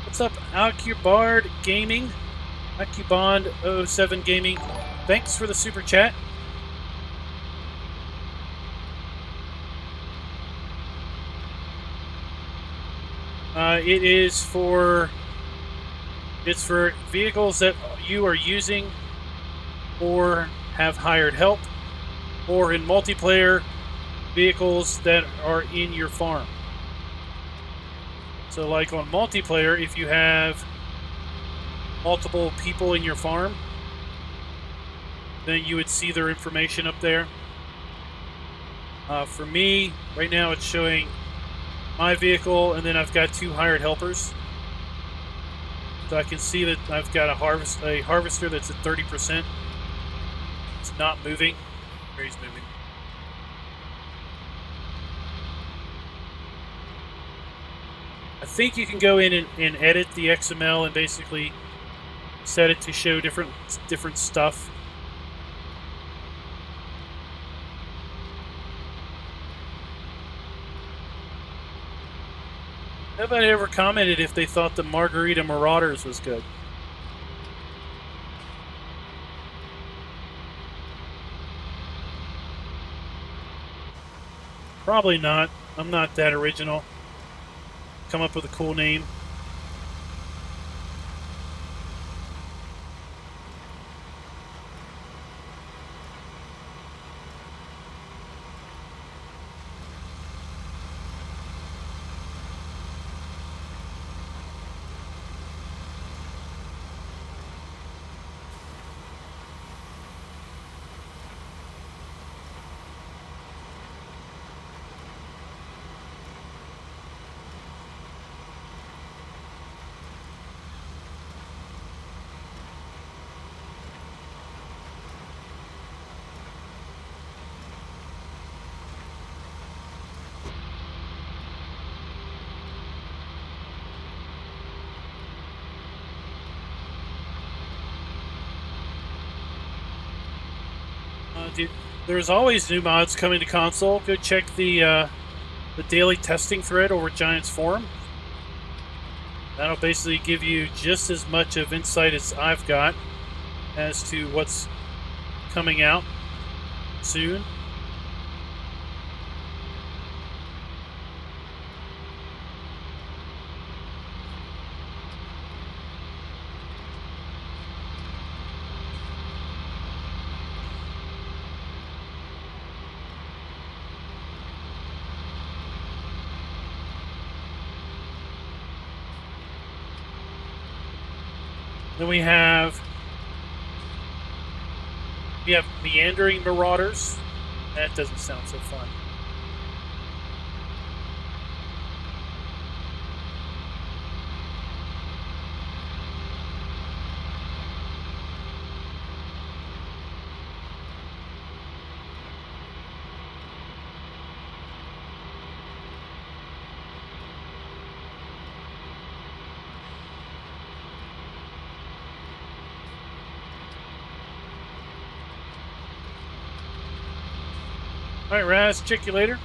What's up, Acubard Gaming? Acubond07 Gaming. Thanks for the super chat. It's for vehicles that you are using or have hired help, or in multiplayer, vehicles that are in your farm. So like on multiplayer, if you have multiple people in your farm, then you would see their information up there. For me, right now it's showing my vehicle, and then I've got 2 hired helpers. So I can see that I've got a harvester that's at 30%. It's not moving. There he's moving. I think you can go in and edit the XML and basically set it to show different stuff. Nobody ever commented if they thought the Margarita Marauders was good. Probably not. I'm not that original. Come up with a cool name. There's always new mods coming to console. Go check the daily testing thread over at Giants Forum. That'll basically give you just as much of insight as I've got as to what's coming out soon. Then we have meandering marauders. That doesn't sound so fun. All right, Raz, check you later.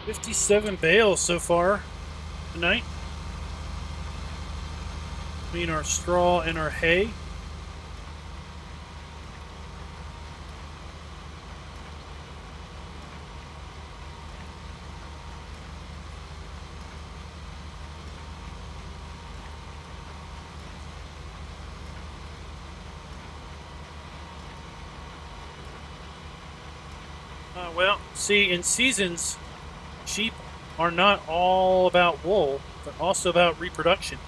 57 bales so far tonight. Between our straw and our hay. Well, see, in seasons, sheep are not all about wool, but also about reproduction.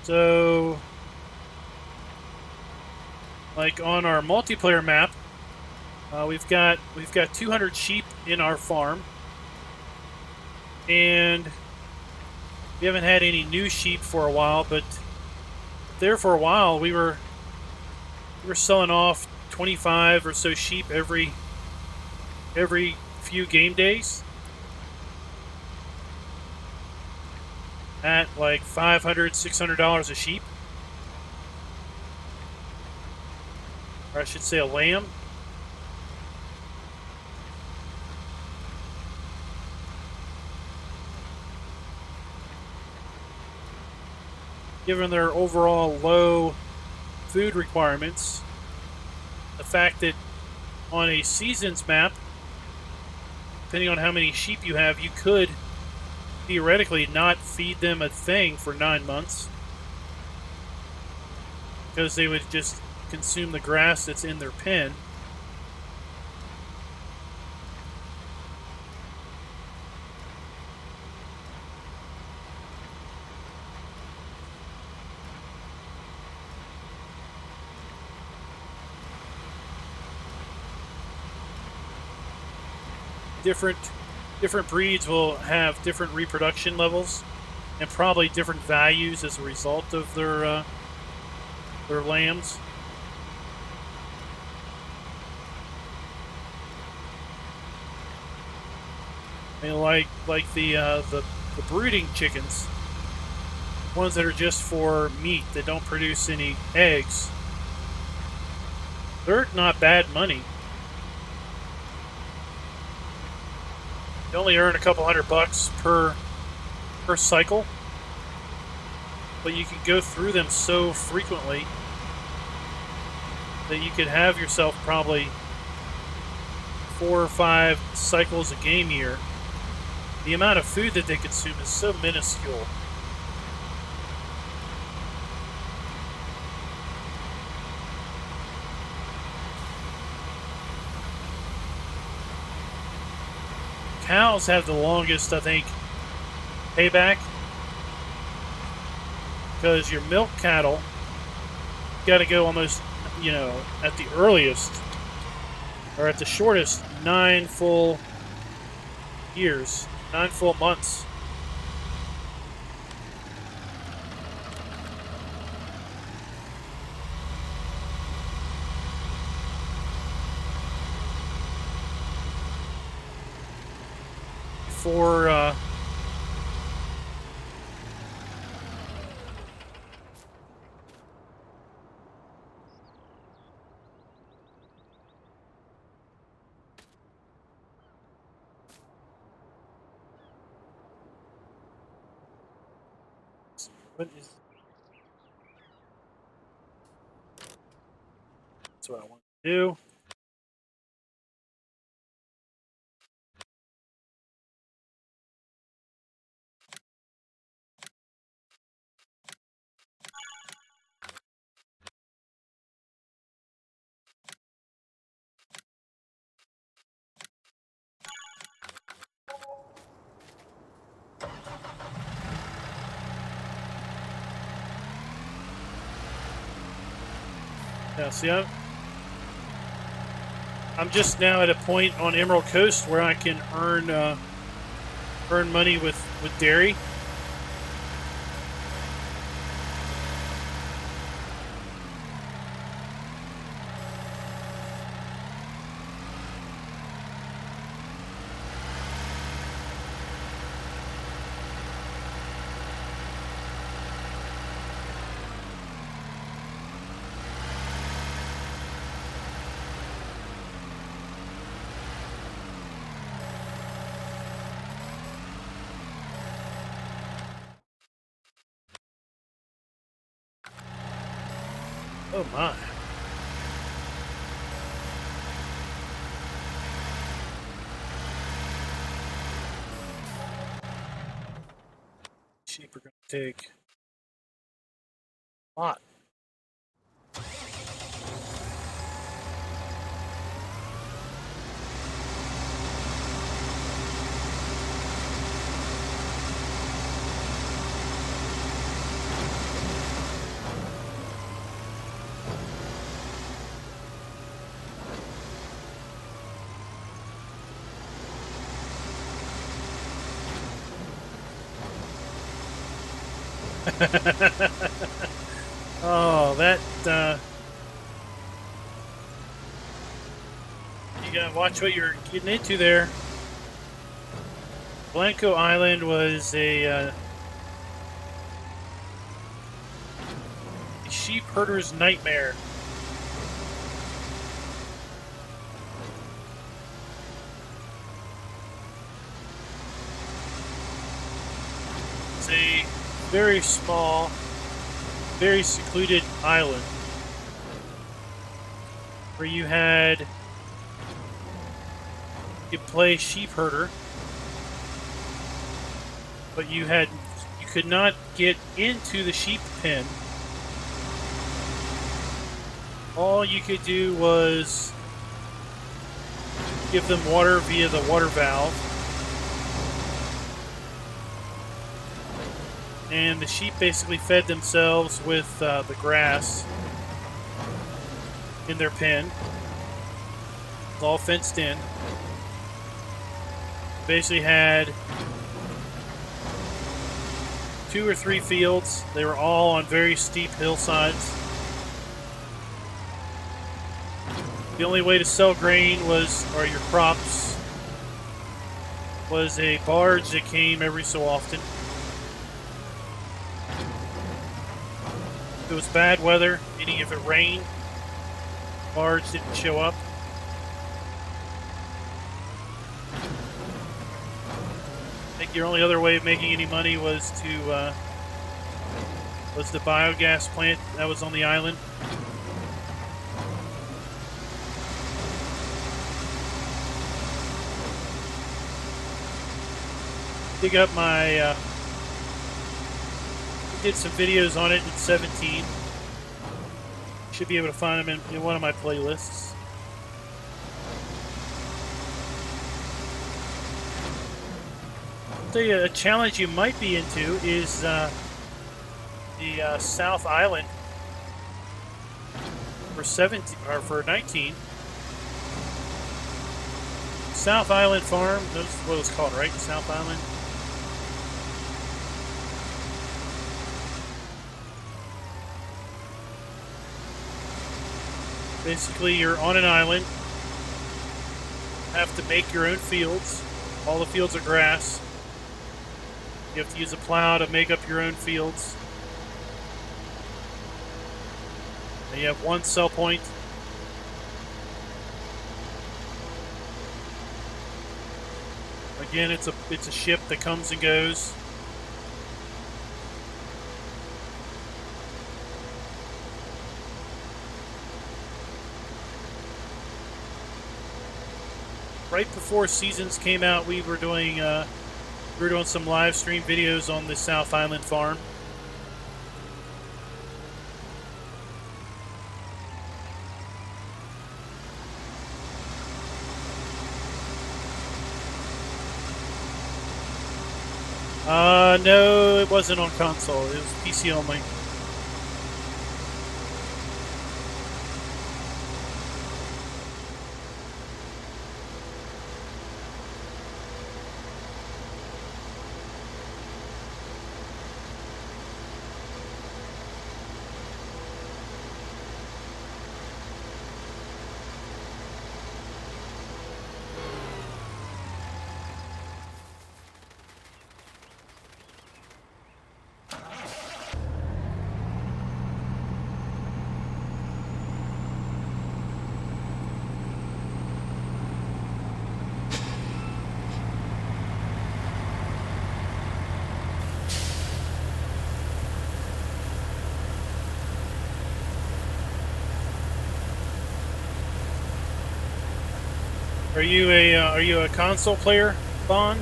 So, like on our multiplayer map, we've got 200 sheep in our farm, and we haven't had any new sheep for a while. But there for a while, we were selling off 25 or so sheep every few game days at like $500, $600 a sheep. Or I should say a lamb. Given their overall low food requirements, the fact that on a seasons map, depending on how many sheep you have, you could theoretically not feed them a thing for 9 months because they would just consume the grass that's in their pen. Different breeds will have different reproduction levels and probably different values as a result of their lambs. I mean, like the brooding chickens, ones that are just for meat that don't produce any eggs, they're not bad money. You only earn a couple $100 per cycle, but you can go through them so frequently that you could have yourself probably 4 or 5 cycles a game year. The amount of food that they consume is so minuscule. Cows have the longest, I think, payback, because your milk cattle got to go almost, at the earliest or at the shortest 9 full years, 9 full months. For what is that's what I want to do. Yeah, see, I'm just now at a point on Emerald Coast where I can earn money with dairy. Oh my. Sheep are going to take a lot. Oh, that, you gotta watch what you're getting into there. Blanco Island was a sheep herder's nightmare. It's a very small, very secluded island where you could play sheep herder, but you could not get into the sheep pen. All you could do was give them water via the water valve, and the sheep basically fed themselves with the grass in their pen. It's all fenced in. Basically had 2 or 3 fields. They were all on very steep hillsides. The only way to sell grain or your crops was a barge that came every so often. If it was bad weather, meaning if it rained, the barge didn't show up. I think your only other way of making any money was the biogas plant that was on the island. Dig up my did some videos on it in 17. Should be able to find them in one of my playlists. I'll tell you, a challenge you might be into is the South Island for 17 or for 19. South Island Farm, that's what it's called, right? South Island. Basically, you're on an island. You have to make your own fields. All the fields are grass. You have to use a plow to make up your own fields. And you have one sell point. Again, it's a ship that comes and goes. Right before Seasons came out, we were doing some live stream videos on the South Island farm. No, it wasn't on console. It was PC only. Are you a console player, Bond?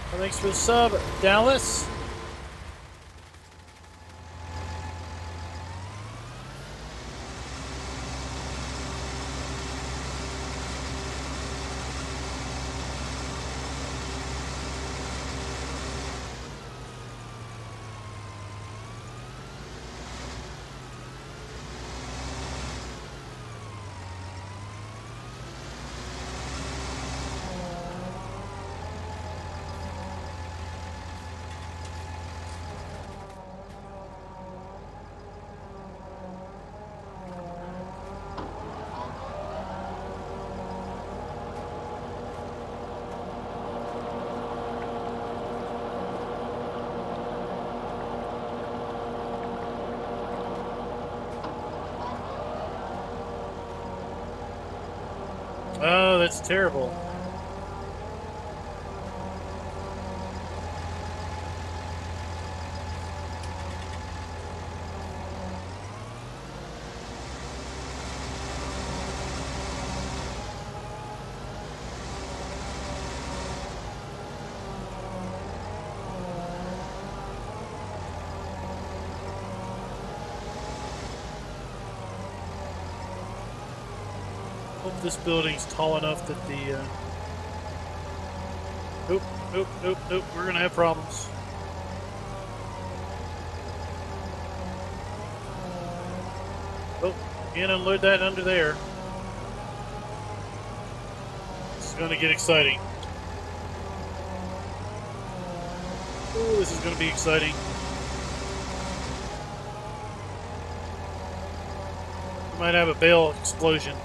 Well, thanks for the sub, Dallas. Oh, that's terrible. Hope this building's tall enough that the nope, we're gonna have problems. Oh, can't unload that under there. This is gonna get exciting. Oh, this is gonna be exciting. We might have a bale explosion.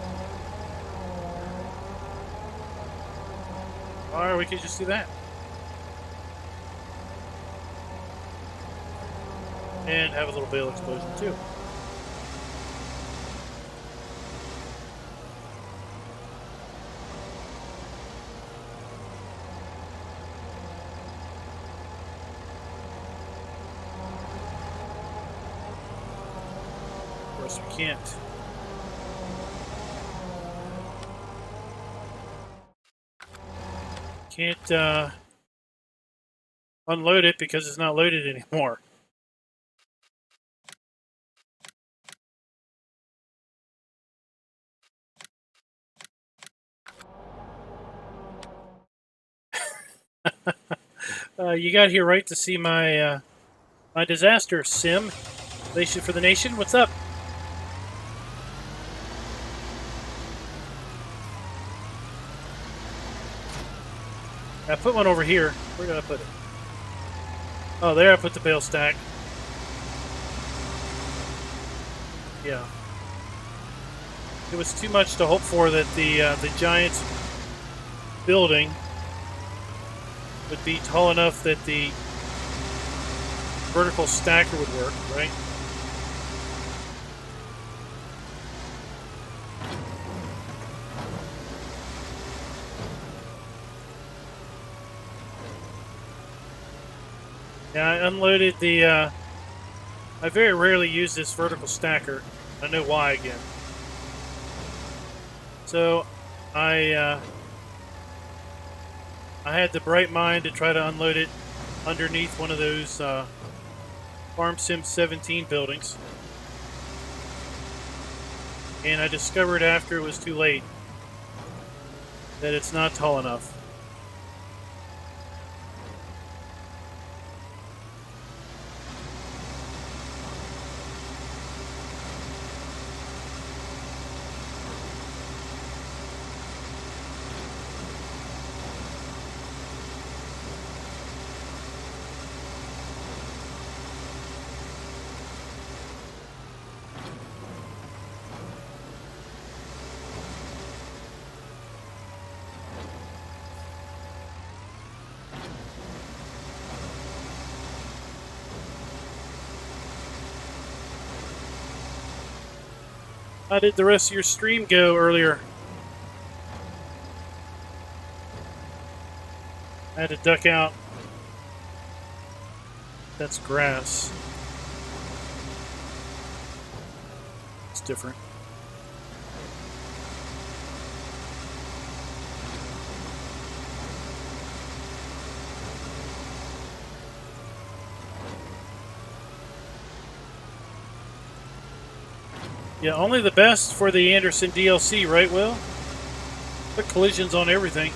Or we could just do that. And have a little bale explosion too. Of course we can't. Can't unload it because it's not loaded anymore. You got here right to see my my disaster sim. Relation for the nation. What's up? I put one over here. Where did I put it? Oh, there I put the bale stack. Yeah. It was too much to hope for that the giant building would be tall enough that the vertical stacker would work, right? Yeah, I unloaded the, I very rarely use this vertical stacker. I know why again. So, I had the bright mind to try to unload it underneath one of those Farm Sim 17 buildings. And I discovered after it was too late that it's not tall enough. How did the rest of your stream go earlier? I had to duck out. That's grass. It's different. Yeah, only the best for the Anderson DLC, right, Will? Put collisions on everything.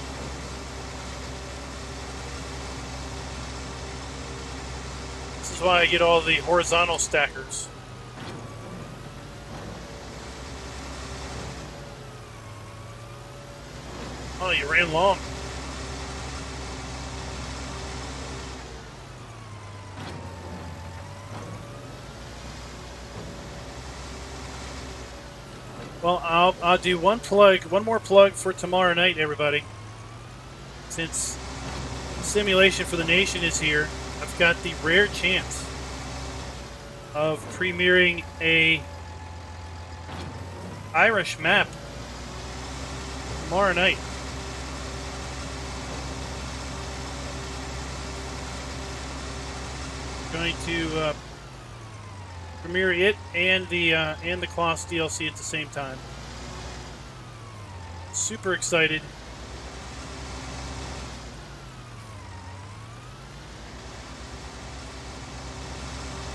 This is why I get all the horizontal stackers. Oh, you ran long. Well, I'll do one more plug for tomorrow night, everybody. Since Simulation for the Nation is here, I've got the rare chance of premiering a Irish map tomorrow night. Going to premiere it and the CLAAS DLC at the same time. Super excited.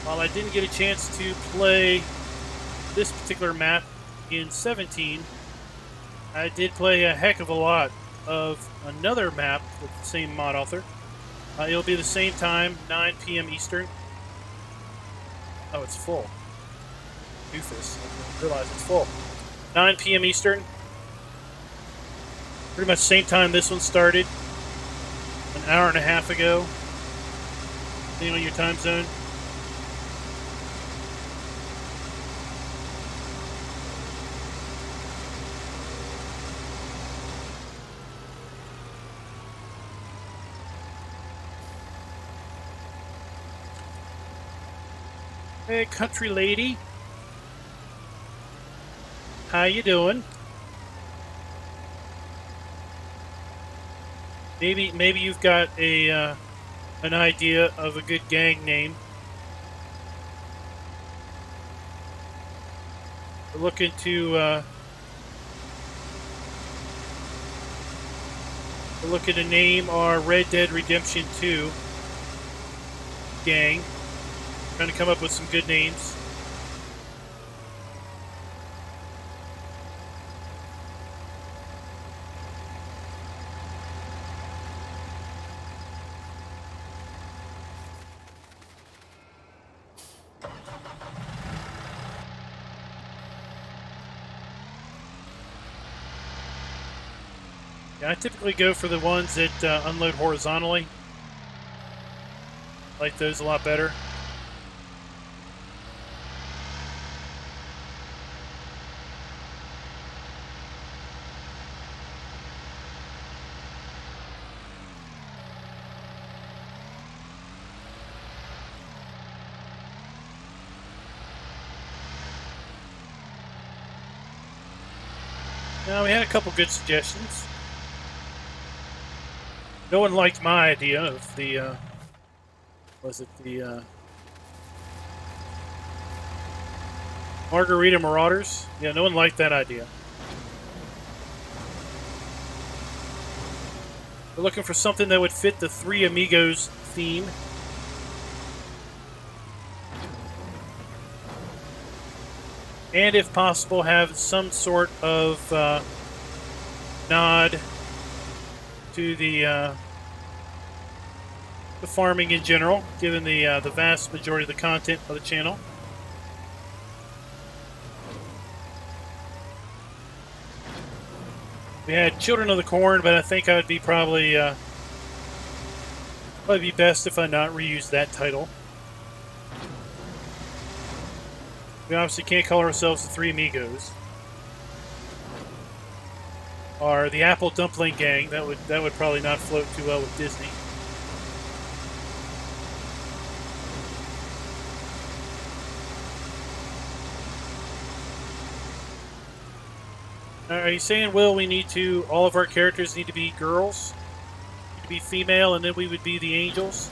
While I didn't get a chance to play this particular map in 17, I did play a heck of a lot of another map with the same mod author. It'll be the same time, 9 p.m. Eastern. Oh, it's full. Doofus. I didn't realize it's full. 9 p.m. Eastern. Pretty much same time this one started. An hour and a half ago. Depending on your time zone. Hey, country lady. How you doing? Maybe you've got a an idea of a good gang name. We're looking to name our Red Dead Redemption 2 gang. Trying to come up with some good names. Yeah, I typically go for the ones that unload horizontally. I like those a lot better. Now, we had a couple good suggestions. No one liked my idea of the, Margarita Marauders? Yeah, no one liked that idea. We're looking for something that would fit the Three Amigos theme. And if possible, have some sort of nod to the farming in general, given the vast majority of the content of the channel. We had Children of the Corn, but I think I would be probably be best if I not reuse that title. We obviously can't call ourselves the Three Amigos. Or the Apple Dumpling Gang. That would probably not float too well with Disney. Are you saying, Will, all of our characters need to be girls? Need to be female, and then we would be the angels?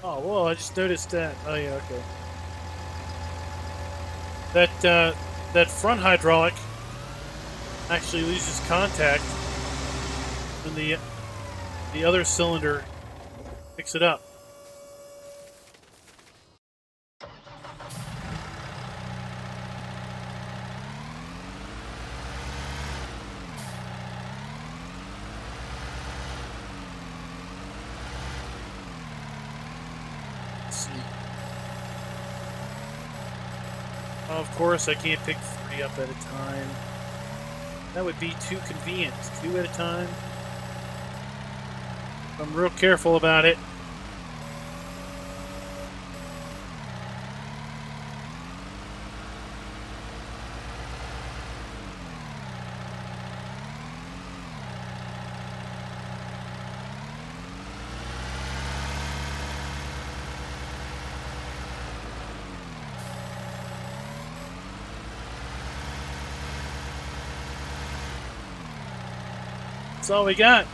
Oh, well, I just noticed that. Oh, yeah, okay. That front hydraulic actually loses contact when the other cylinder picks it up. Of course, I can't pick 3 up at a time. That would be too convenient. 2 at a time. I'm real careful about it. That's all we got.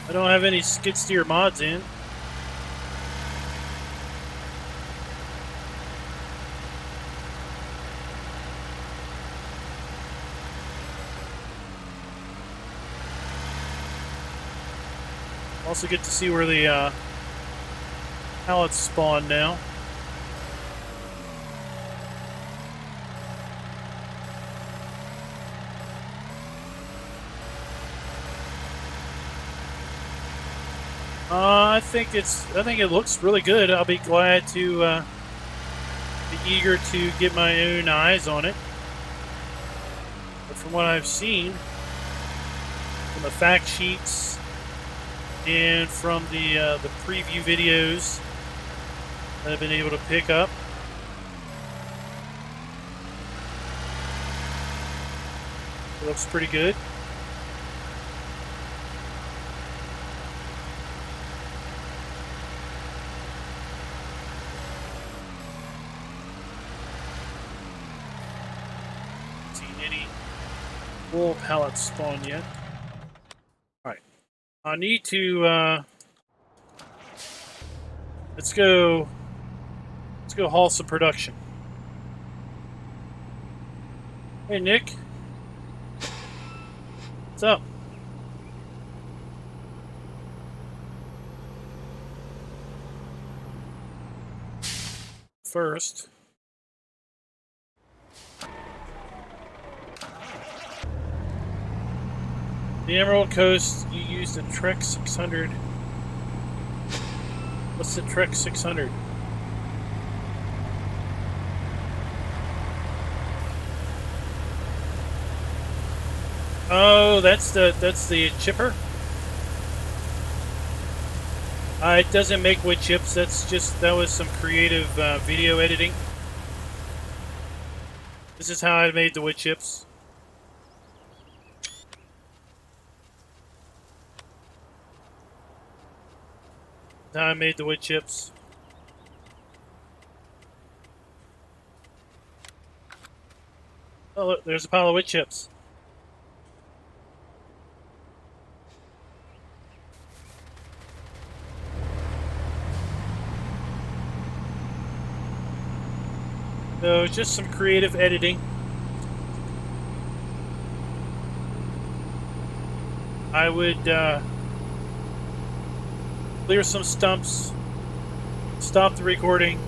I don't have any skid steer mods in. Also get to see where the pallets spawn now. I think it looks really good. I'll be glad to be eager to get my own eyes on it. But from what I've seen, from the fact sheets and from the preview videos that I've been able to pick up, it looks pretty good. Full pallet spawn yet. Alright. I need to let's go haul some production. Hey Nick. What's up? First, the Emerald Coast, you used a Trek 600. What's the Trek 600? Oh, that's the chipper? It doesn't make wood chips. That was some creative video editing. This is how I made the wood chips. How I made the wood chips. Oh, look, there's a pile of wood chips. So just some creative editing. I would clear some stumps, stop the recording,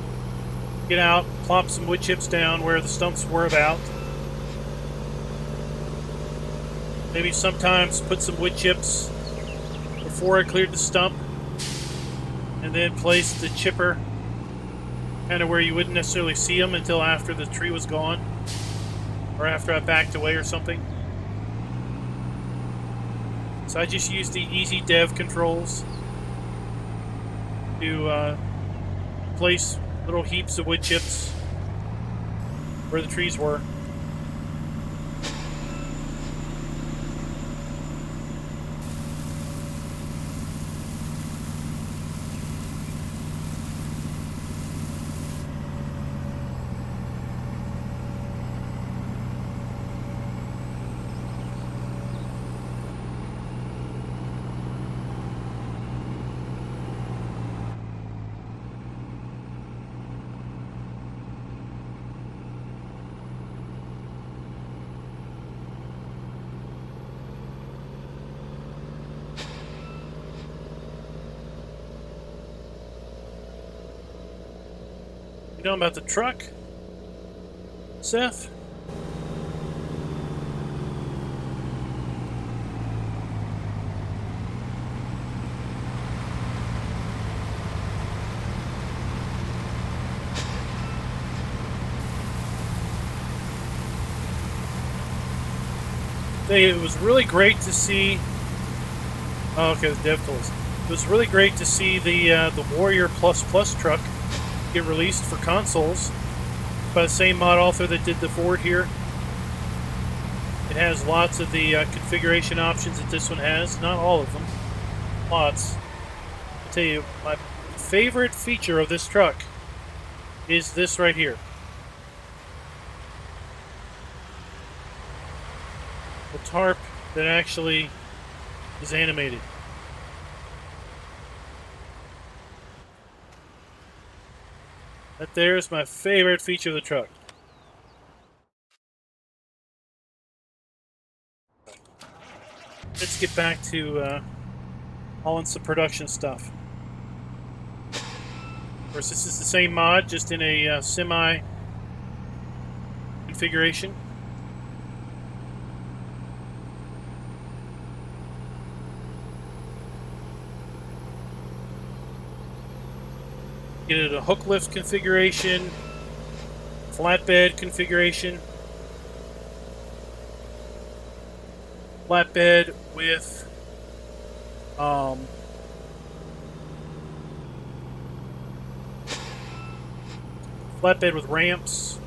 get out, plop some wood chips down where the stumps were about. Maybe sometimes put some wood chips before I cleared the stump, and then place the chipper kind of where you wouldn't necessarily see them until after the tree was gone, or after I backed away or something. So I just use the easy dev controls to place little heaps of wood chips where the trees were. You know about the truck, Seth? It was really great to see. Oh, okay, the dev tools. It was really great to see the Warrior Plus Plus truck get released for consoles by the same mod author that did the Ford here. It has lots of the configuration options that this one has. Not all of them. Lots. I'll tell you, my favorite feature of this truck is this right here. The tarp that actually is animated. That there is my favorite feature of the truck. Let's get back to hauling some production stuff. Of course, this is the same mod, just in a semi configuration. Get it a hook lift configuration, flatbed configuration, flatbed with ramps,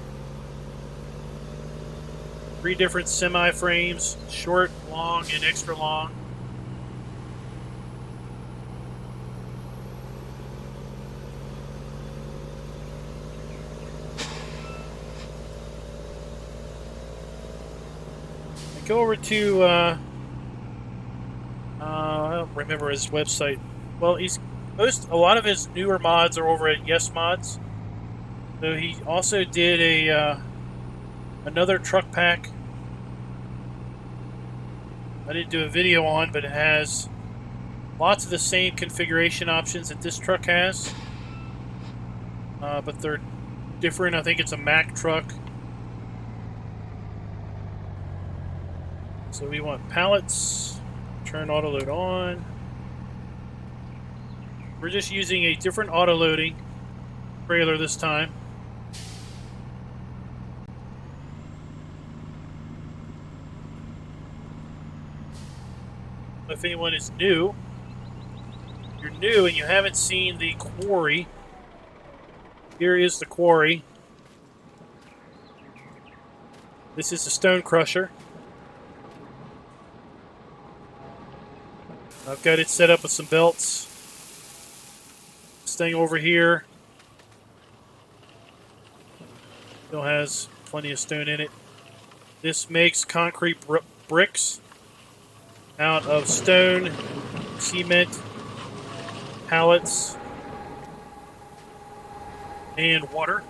3 different semi frames, short, long, and extra long. Go over to I don't remember his website. Well, a lot of his newer mods are over at Yes Mods. So he also did a another truck pack. I didn't do a video on, but it has lots of the same configuration options that this truck has, but they're different. I think it's a Mack truck. So we want pallets, turn auto load on. We're just using a different auto loading trailer this time. If anyone is new, you're new and you haven't seen the quarry, here is the quarry. This is the stone crusher. I've got it set up with some belts. This thing over here still has plenty of stone in it. This makes concrete bricks out of stone, cement, pallets, and water.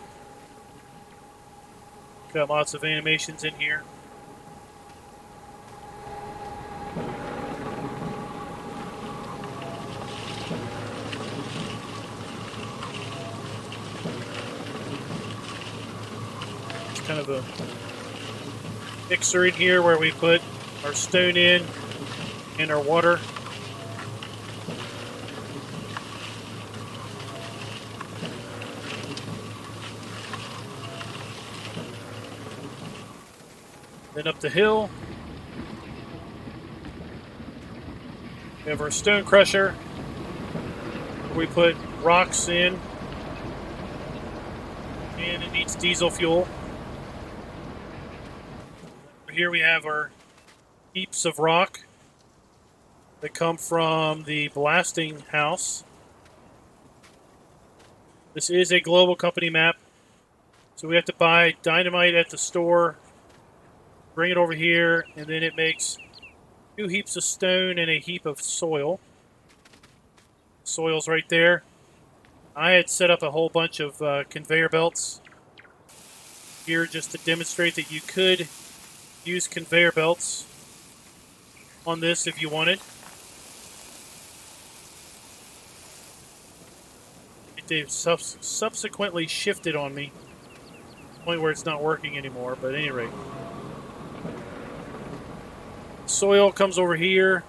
Got lots of animations in here. It's kind of a mixer in here where we put our stone in and our water. Then up the hill, we have our stone crusher, where we put rocks in, and it needs diesel fuel. Here we have our heaps of rock that come from the blasting house. This is a global company map, so we have to buy dynamite at the store, bring it over here, and then it makes 2 heaps of stone and a heap of soil. Soil's right there. I had set up a whole bunch of conveyor belts here just to demonstrate that you could use conveyor belts on this if you wanted. They've subsequently shifted on me to the point where it's not working anymore, but at any rate. Soil comes over here,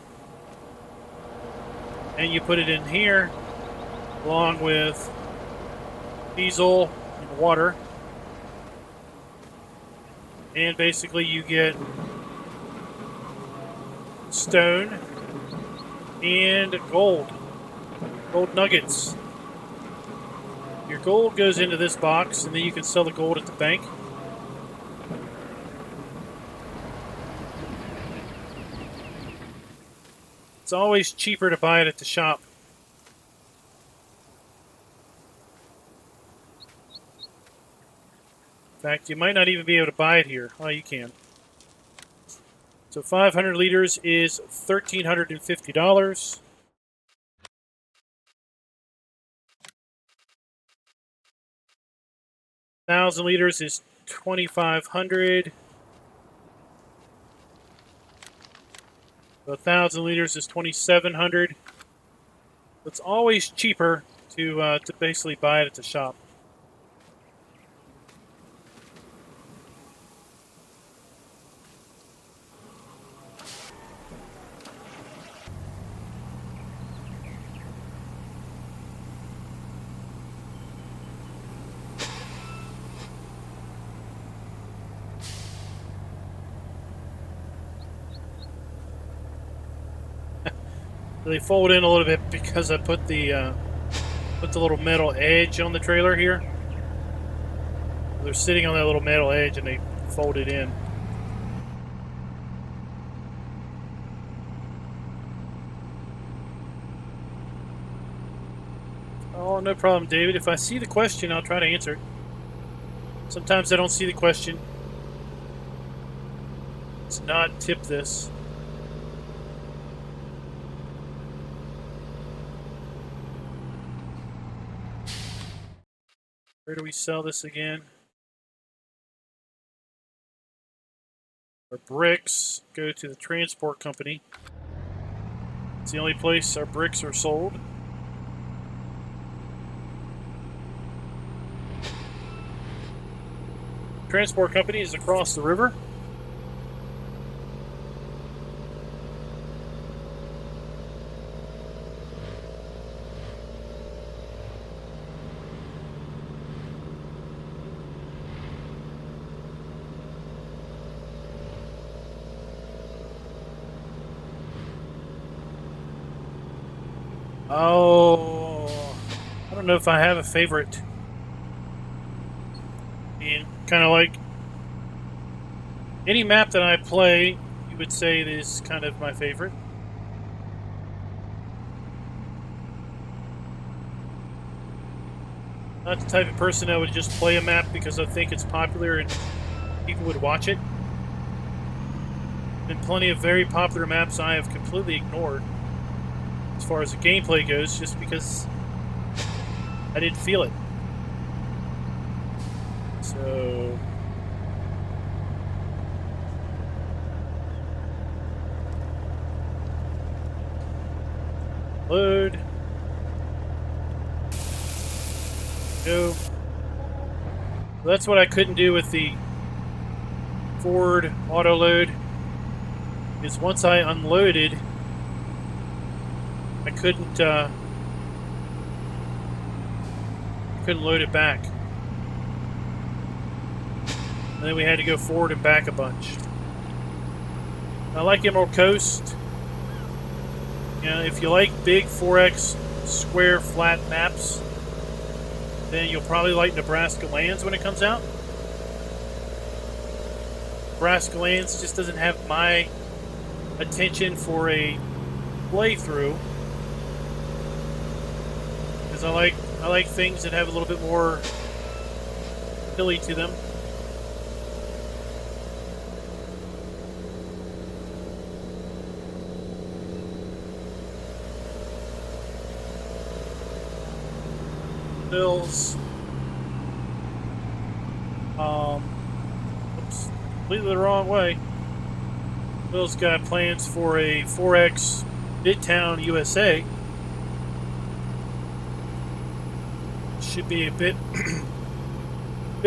and you put it in here, along with diesel and water. And basically you get stone and gold nuggets. Your gold goes into this box, and then you can sell the gold at the bank. It's always cheaper to buy it at the shop. In fact, you might not even be able to buy it here. Oh, you can. So 500 liters is $1,350. 1,000 liters is 2,500. 1,000 liters is 2,700. It's always cheaper to basically buy it at the shop. They fold in a little bit because I put the little metal edge on the trailer here. They're sitting on that little metal edge and they fold it in. Oh, no problem, David. If I see the question, I'll try to answer it. Sometimes I don't see the question. Let's not tip this. Where do we sell this again? Our bricks go to the transport company. It's the only place our bricks are sold. Transport company is across the river. Oh, I don't know if I have a favorite. I mean, kind of like any map that I play, you would say is kind of my favorite. Not the type of person that would just play a map because I think it's popular and people would watch it. Been plenty of very popular maps I have completely ignored as far as the gameplay goes, just because I didn't feel it. So load. Go. So that's what I couldn't do with the Ford auto load. Is once I unloaded, I couldn't load it back. And then we had to go forward and back a bunch. I like Emerald Coast. You know, if you like big 4x square flat maps, then you'll probably like Nebraska Lands when it comes out. Nebraska Lands just doesn't have my attention for a playthrough, because I like things that have a little bit more hilly to them. Bills. Oops, completely the wrong way. Bill's got plans for a 4X Midtown USA. Should be a bit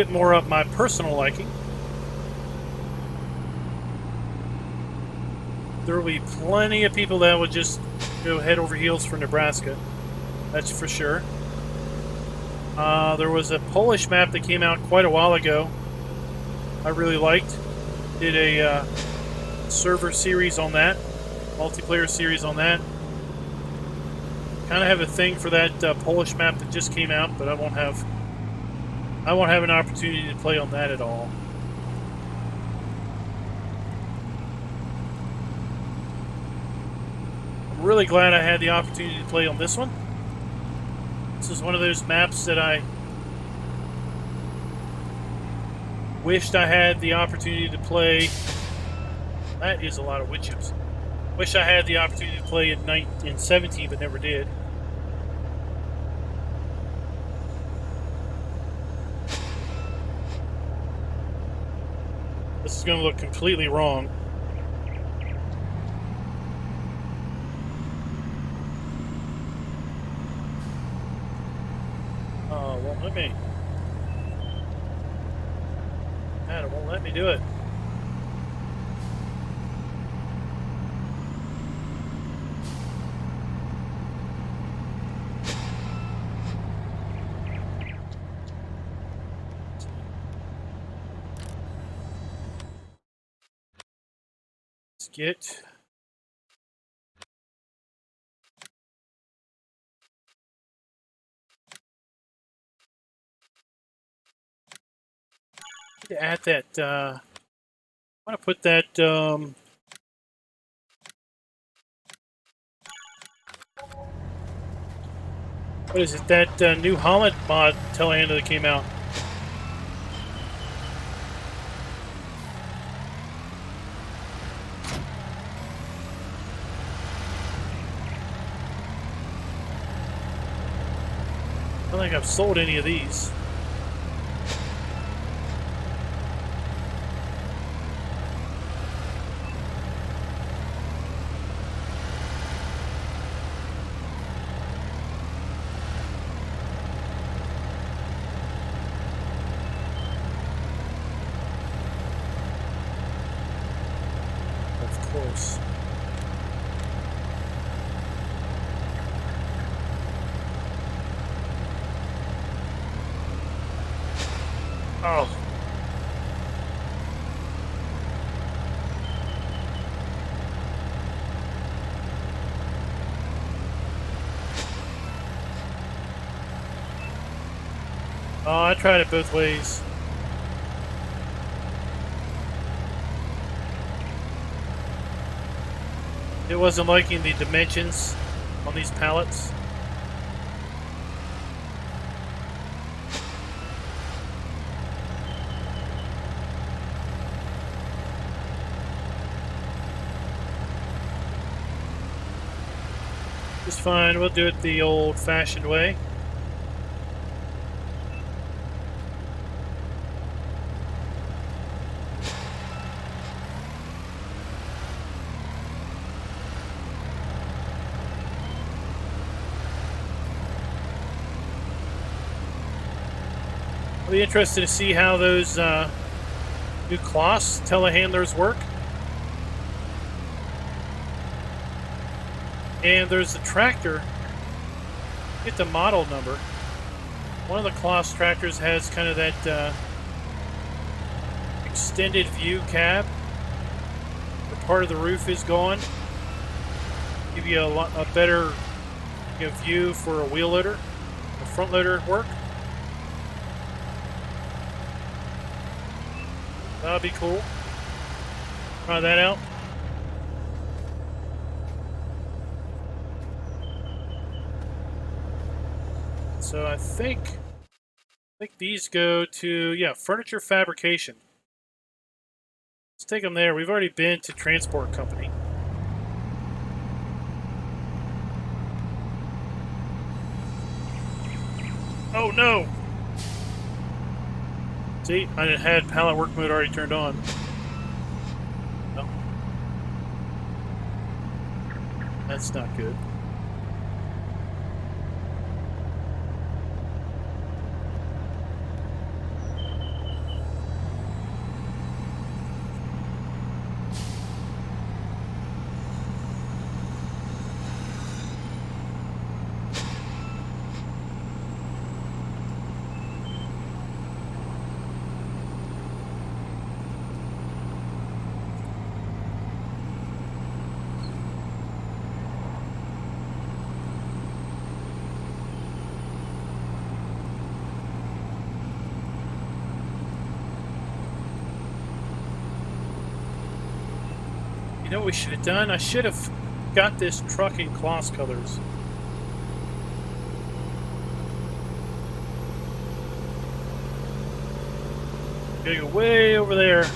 more up my personal liking. There will be plenty of people that would just go head over heels for Nebraska. That's for sure. There was a Polish map that came out quite a while ago. I really liked. Did a server series on that, multiplayer series on that. Kind of have a thing for that Polish map that just came out, but I won't have an opportunity to play on that at all. I'm really glad I had the opportunity to play on this one. This is one of those maps that I wished I had the opportunity to play. That is a lot of wood chips. Wish I had the opportunity to play in 17, but never did. This is going to look completely wrong. Oh, won't let me. Man, it won't let me do it. Let's get to add that. I want to put that. What is it? That New Holland mod telehandler that came out. I don't think I've sold any of these. Of course. Oh. Oh, I tried it both ways. It wasn't liking the dimensions on these pallets. It's fine. We'll do it the old-fashioned way. I'll be interested to see how those new CLAAS telehandlers work. And there's the tractor. Get the model number. One of the CLAAS tractors has kind of that extended view cab. The part of the roof is gone. Give you a better view for a wheel loader, a front loader work. That'll be cool. Try that out. So I think these go to, yeah, furniture fabrication. Let's take them there. We've already been to transport company. Oh no! See, I had pallet work mode already turned on. No. That's not good. You know what we should have done? I should have got this truck in CLAAS colors. Gotta go way over there.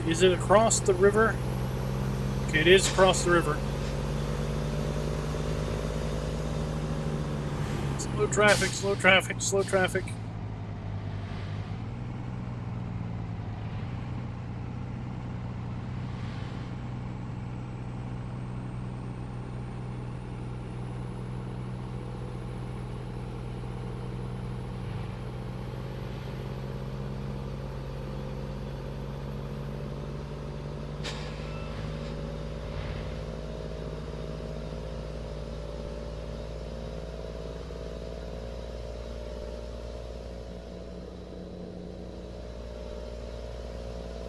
Is it across the river? Okay, it is across the river. Slow traffic, slow traffic, slow traffic.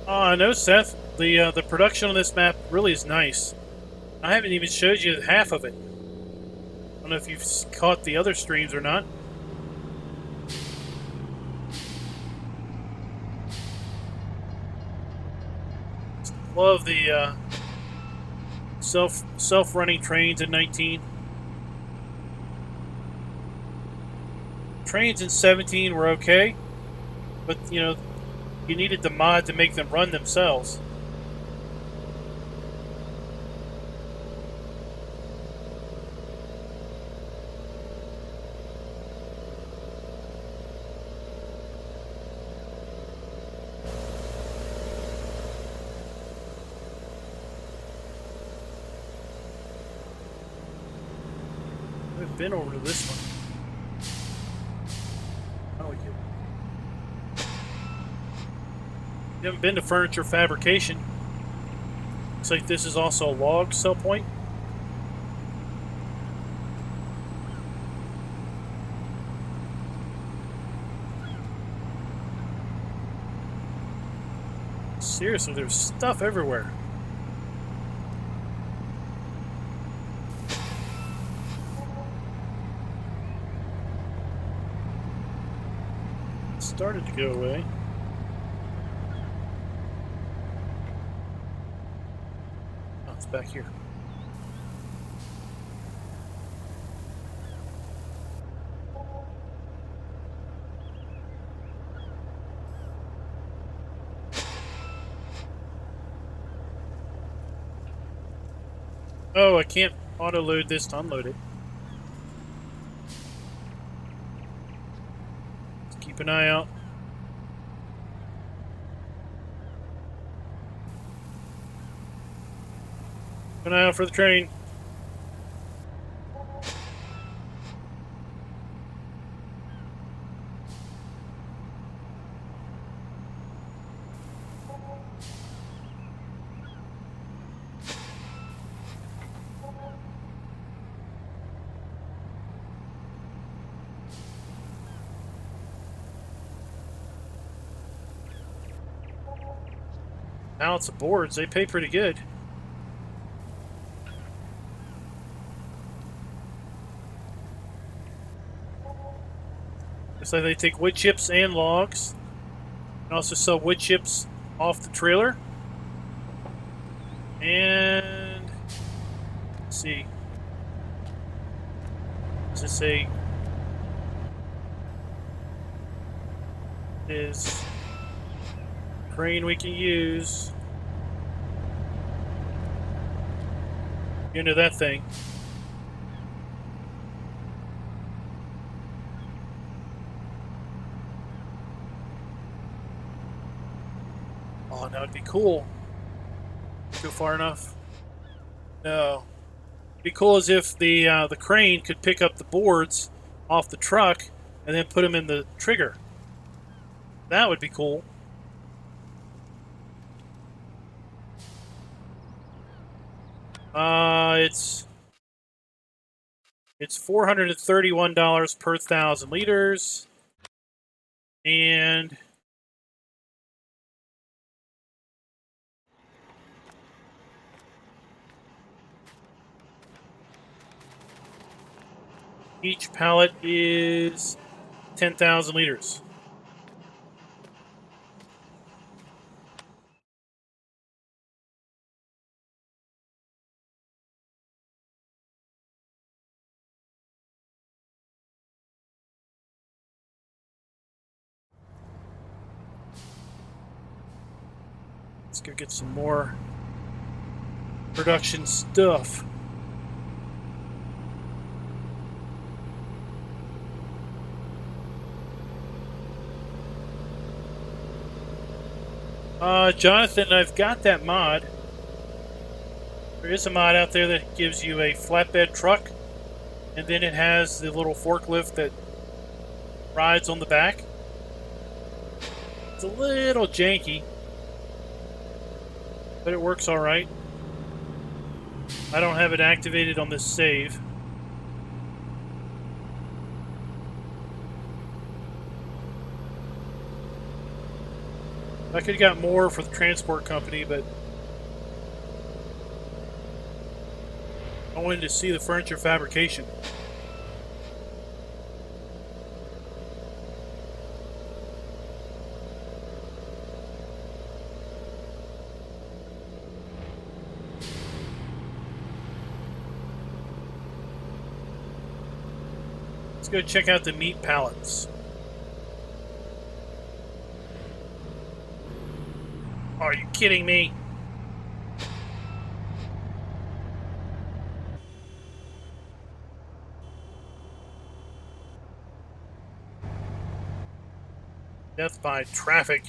I know, Seth. The production on this map really is nice. I haven't even showed you half of it. I don't know if you've caught the other streams or not. Love the self-running trains in 19. Trains in 17 were okay, but you know, you needed the mod to make them run themselves. I've been over to this one. Oh, we did. You haven't been to furniture fabrication. Looks like this is also a log sell point. Seriously, there's stuff everywhere. It started to go away. Oh, it's back here. Oh, I can't auto-load this to unload it. Let's keep an eye out. Keep an eye out for the train. Balance of boards, they pay pretty good. Looks like they take wood chips and logs. And also sell wood chips off the trailer. And let's see. Does this say is crane we can use? Into that thing. Oh, that would be cool. Go far enough? No. It'd be cool as if the crane could pick up the boards off the truck and then put them in the trigger. That would be cool. It's $431 per 1,000 liters, and each pallet is 10,000 liters. Let's go get some more production stuff. Jonathan, I've got that mod. There is a mod out there that gives you a flatbed truck, and then it has the little forklift that rides on the back. It's a little janky, but it works all right. I don't have it activated on this save. I could have got more for the transport company, but I wanted to see the furniture fabrication. Let's go check out the meat pallets. Are you kidding me? Death by traffic.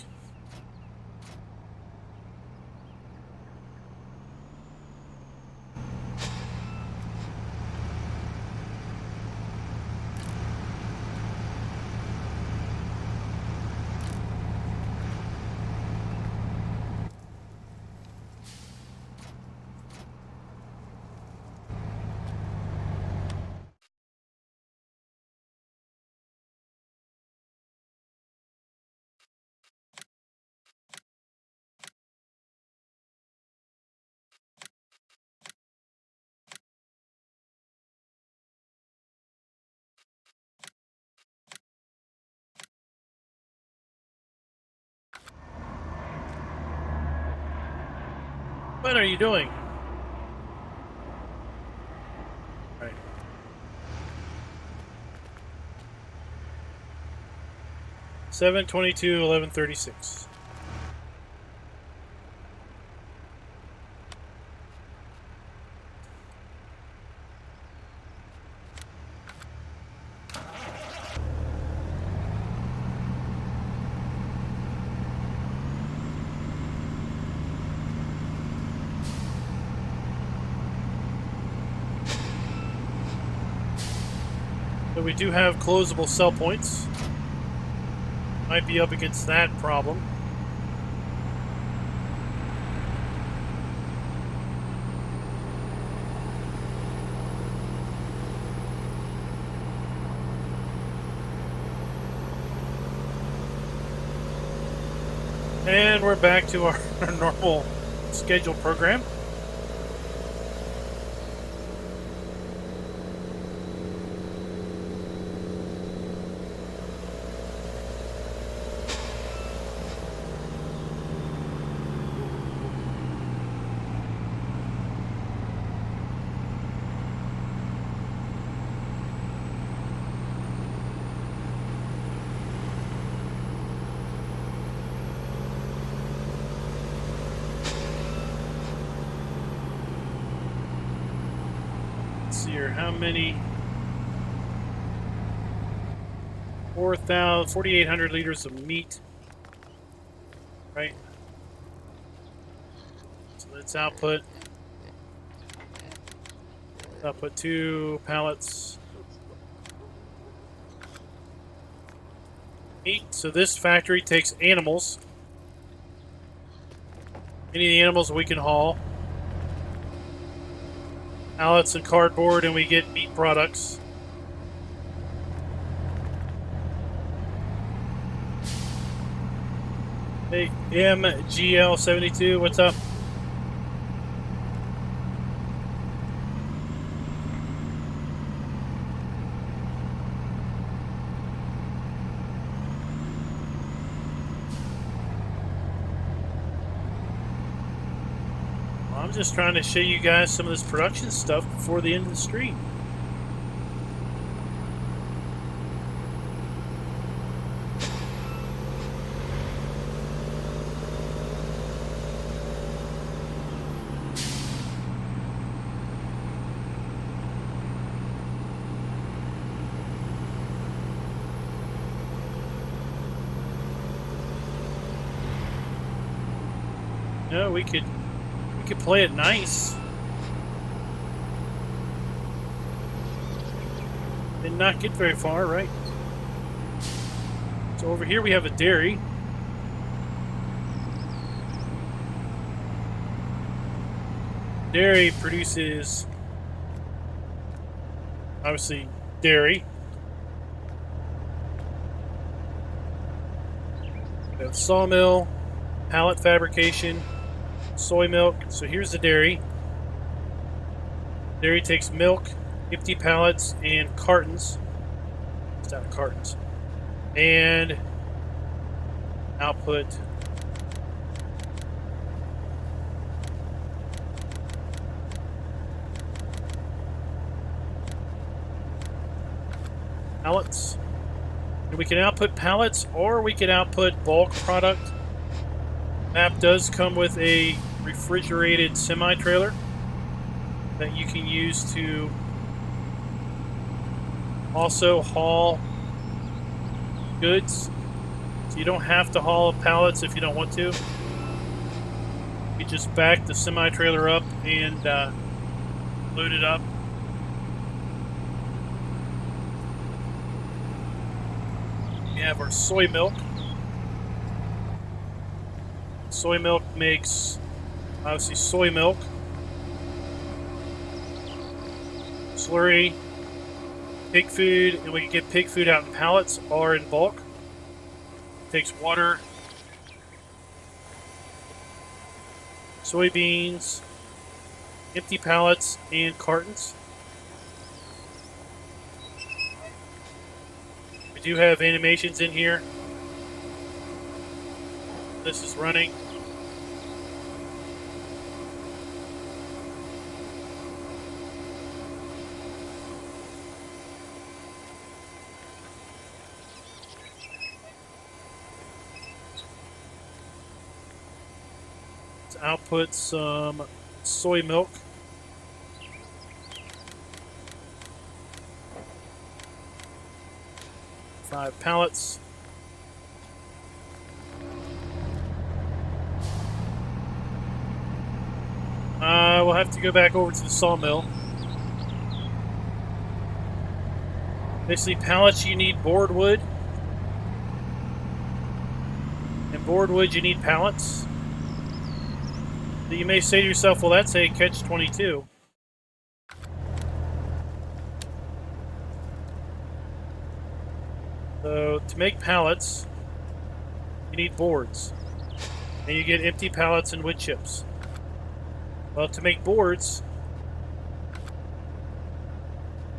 What are you doing? Right. $722, $11.36. So we do have closable sell points. Might be up against that problem. And we're back to our normal scheduled program. Here, how many? 4,800 liters of meat, right? So let's output 2 pallets meat. So this factory takes animals, any of the animals we can haul, pallets and cardboard, and we get meat products. Hey, MGL72, what's up? Well, I'm just trying to show you guys some of this production stuff before the end of the stream. No, we could play it nice and not get very far, right? So over here we have a dairy. Dairy produces, obviously, dairy. We have sawmill, pallet fabrication, soy milk. So here's the dairy. Dairy takes milk, empty pallets, and cartons. It's out of cartons. And output pallets. And we can output pallets, or we can output bulk product. Map does come with a refrigerated semi-trailer that you can use to also haul goods. So you don't have to haul pallets if you don't want to. You just back the semi-trailer up and load it up. We have our soy milk. Soy milk makes, obviously, soy milk, slurry, pig food, and we can get pig food out in pallets or in bulk. It takes water, soybeans, empty pallets, and cartons. We do have animations in here. This is running. to output some soy milk. Five pallets. We'll have to go back over to the sawmill. Basically, pallets, you need board wood. And board wood, you need pallets. So you may say to yourself, well, that's a catch-22. So to make pallets, you need boards. And you get empty pallets and wood chips. Well, to make boards,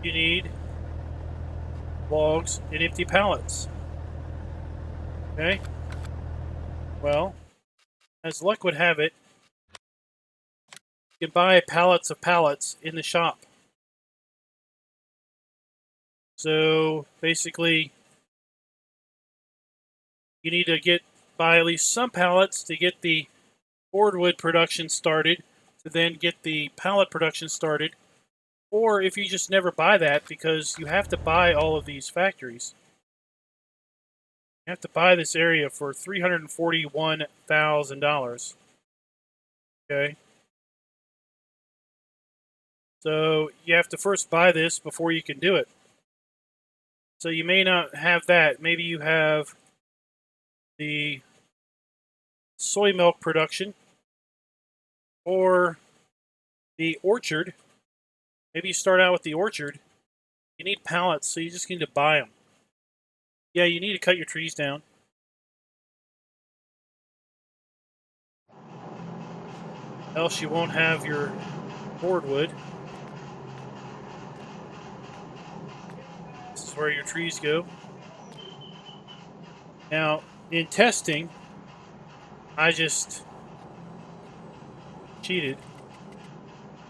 you need logs and empty pallets. Okay? Well, as luck would have it, you can buy pallets of pallets in the shop. So basically, you need to buy at least some pallets to get the boardwood production started, to then get the pallet production started. Or if you just never buy that, because you have to buy all of these factories. You have to buy this area for $341,000. Okay? So you have to first buy this before you can do it. So you may not have that. Maybe you have the soy milk production or the orchard. Maybe you start out with the orchard. You need pallets, so you just need to buy them. Yeah, you need to cut your trees down. Else you won't have your boardwood. This is where your trees go. Now, in testing, I just cheated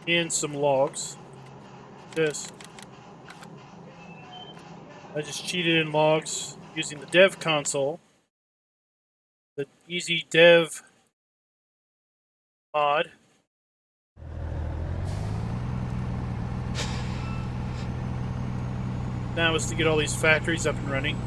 in some logs. This. I just cheated in logs using the dev console. The easy dev mod. That was to get all these factories up and running.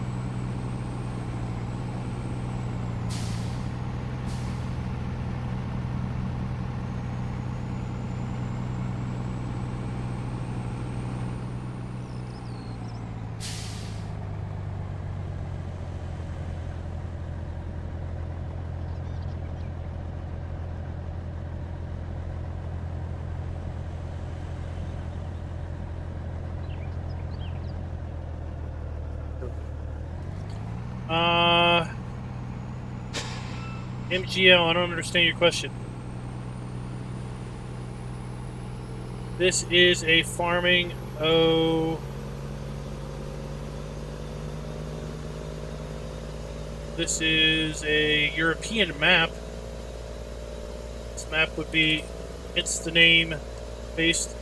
MGL, I don't understand your question. This is a farming, this is a European map. This map would be, it's the name based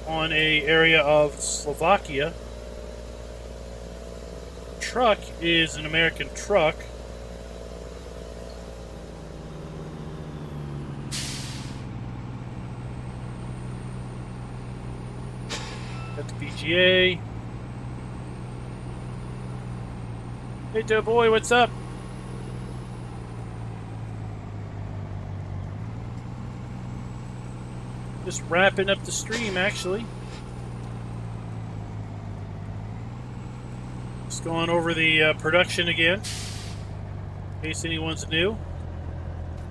on a area of Slovakia. Truck is an American truck. Got the PGA. Hey, Doughboy, what's up? Just wrapping up the stream, actually. Just going over the production again, in case anyone's new.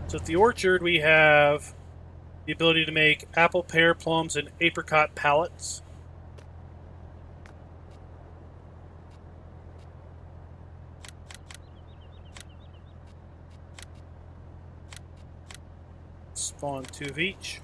So at the orchard, we have the ability to make apple, pear, plums, and apricot pallets. Spawn 2 of each.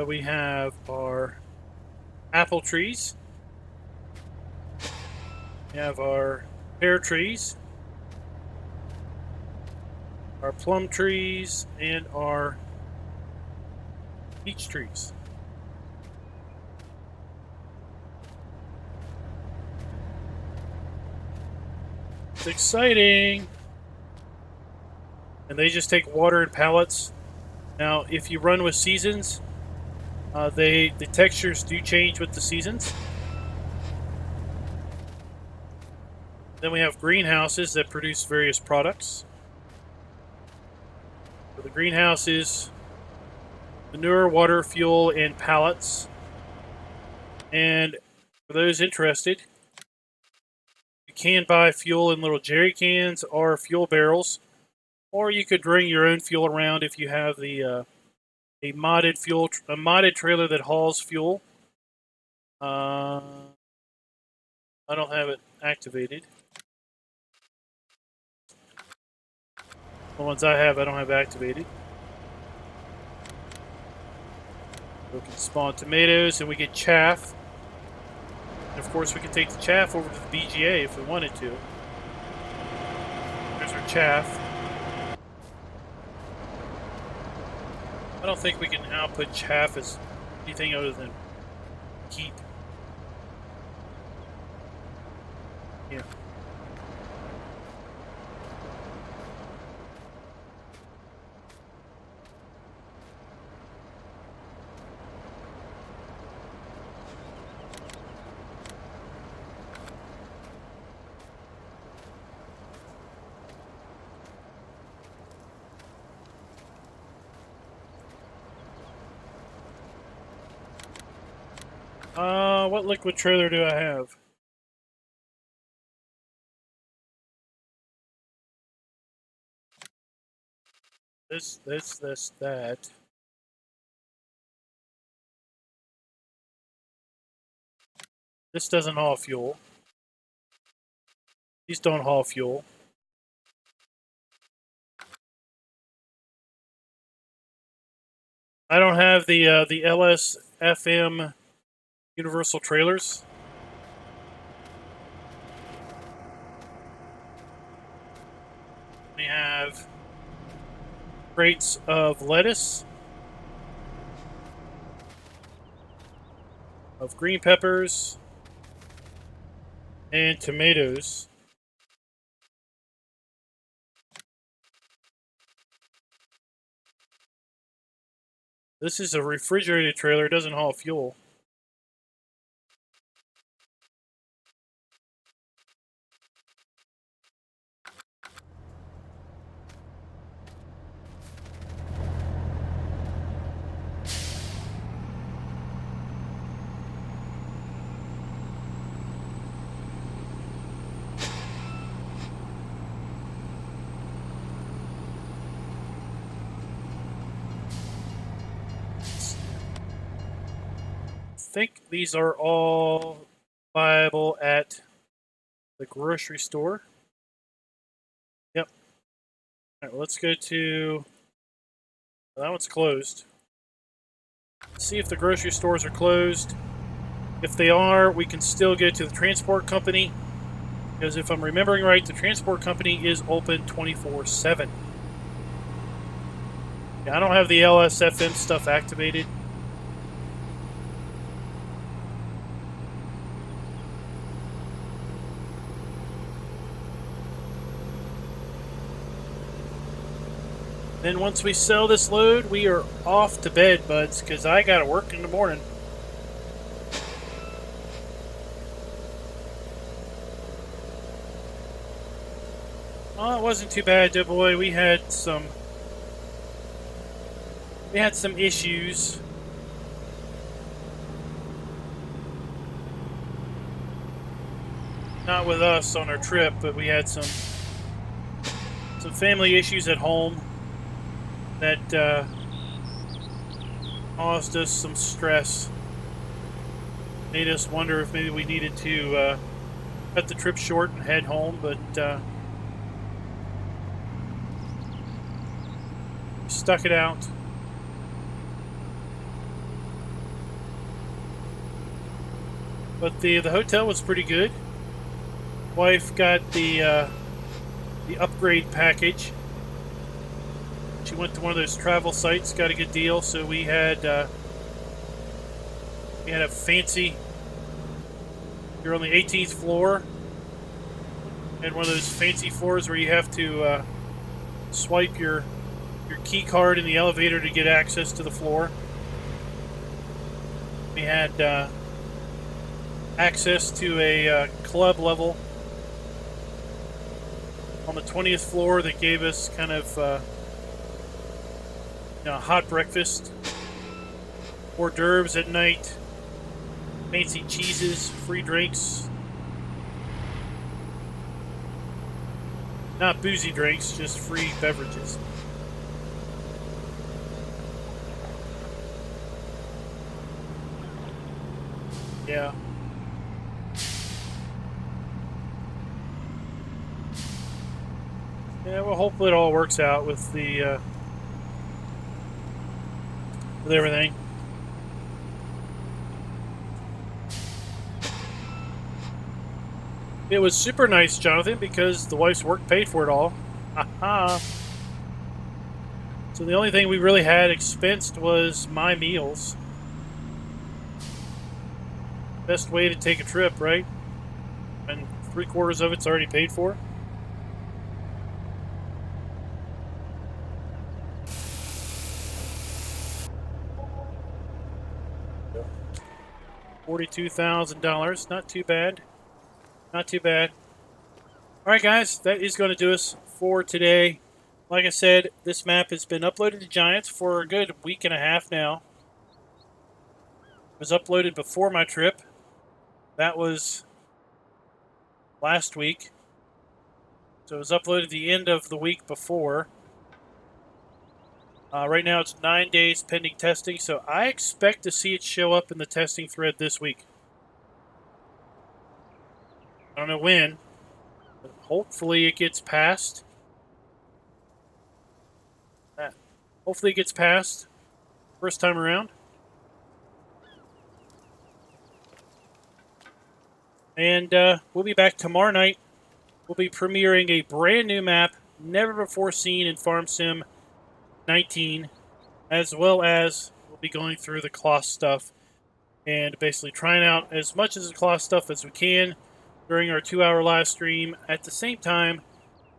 We have our apple trees. We have our pear trees, our plum trees, and our peach trees. It's exciting. And they just take water and pallets. Now, if you run with seasons, the textures do change with the seasons. Then we have greenhouses that produce various products. So the greenhouse is manure, water, fuel, and pallets. And for those interested, you can buy fuel in little jerry cans or fuel barrels, or you could bring your own fuel around if you have the a modded trailer that hauls fuel. I don't have it activated. The ones I have, I don't have activated. We can spawn tomatoes and we get chaff. And of course, we can take the chaff over to the BGA if we wanted to. There's our chaff. I don't think we can output chaff as anything other than heat. Yeah. What liquid trailer do I have? This, that. This doesn't haul fuel. These don't haul fuel. I don't have the LS-FM universal trailers. We have crates of lettuce, of green peppers, and tomatoes. This is a refrigerated trailer. It doesn't haul fuel. I think these are all viable at the grocery store. Yep. All right, well, let's go to... Well, that one's closed. Let's see if the grocery stores are closed. If they are, we can still go to the transport company. Because if I'm remembering right, the transport company is open 24/7. Yeah, I don't have the LSFM stuff activated. Then once we sell this load, we are off to bed, buds, because I got to work in the morning. Oh, it wasn't too bad, dear boy. We had some issues. Not with us on our trip, but we had some family issues at home that caused us some stress. Made us wonder if maybe we needed to cut the trip short and head home, but we stuck it out. But the hotel was pretty good. Wife got the upgrade package. She went to one of those travel sites, got a good deal. So we had a fancy. You're on the 18th floor. and one of those fancy floors where you have to swipe your key card in the elevator to get access to the floor. We had access to a club level on the 20th floor that gave us kind of hot breakfast, hors d'oeuvres at night, fancy cheeses, free drinks. Not boozy drinks, just free beverages. Yeah. Yeah, well, hopefully it all works out with the with everything. It was super nice, Jonathan, because the wife's work paid for it all. Aha. So the only thing we really had expensed was my meals. Best way to take a trip, right? And 3/4 of it's already paid for. $42,000. Not too bad. Not too bad. All right, guys, that is going to do us for today. Like I said, this map has been uploaded to Giants for a good week and a half now. It was uploaded before my trip. That was last week. So it was uploaded the end of the week before. Right now it's 9 days pending testing, so I expect to see it show up in the testing thread this week. I don't know when, but hopefully it gets passed. Hopefully it gets passed first time around. And we'll be back tomorrow night. We'll be premiering a brand new map, never before seen in Farm Sim 19, as well as we'll be going through the CLAAS stuff and basically trying out as much of the CLAAS stuff as we can during our 2-hour live stream, at the same time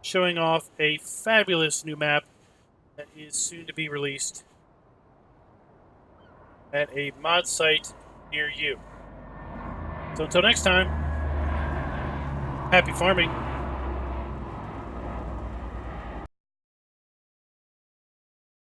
showing off a fabulous new map that is soon to be released at a mod site near you. So until next time, happy farming.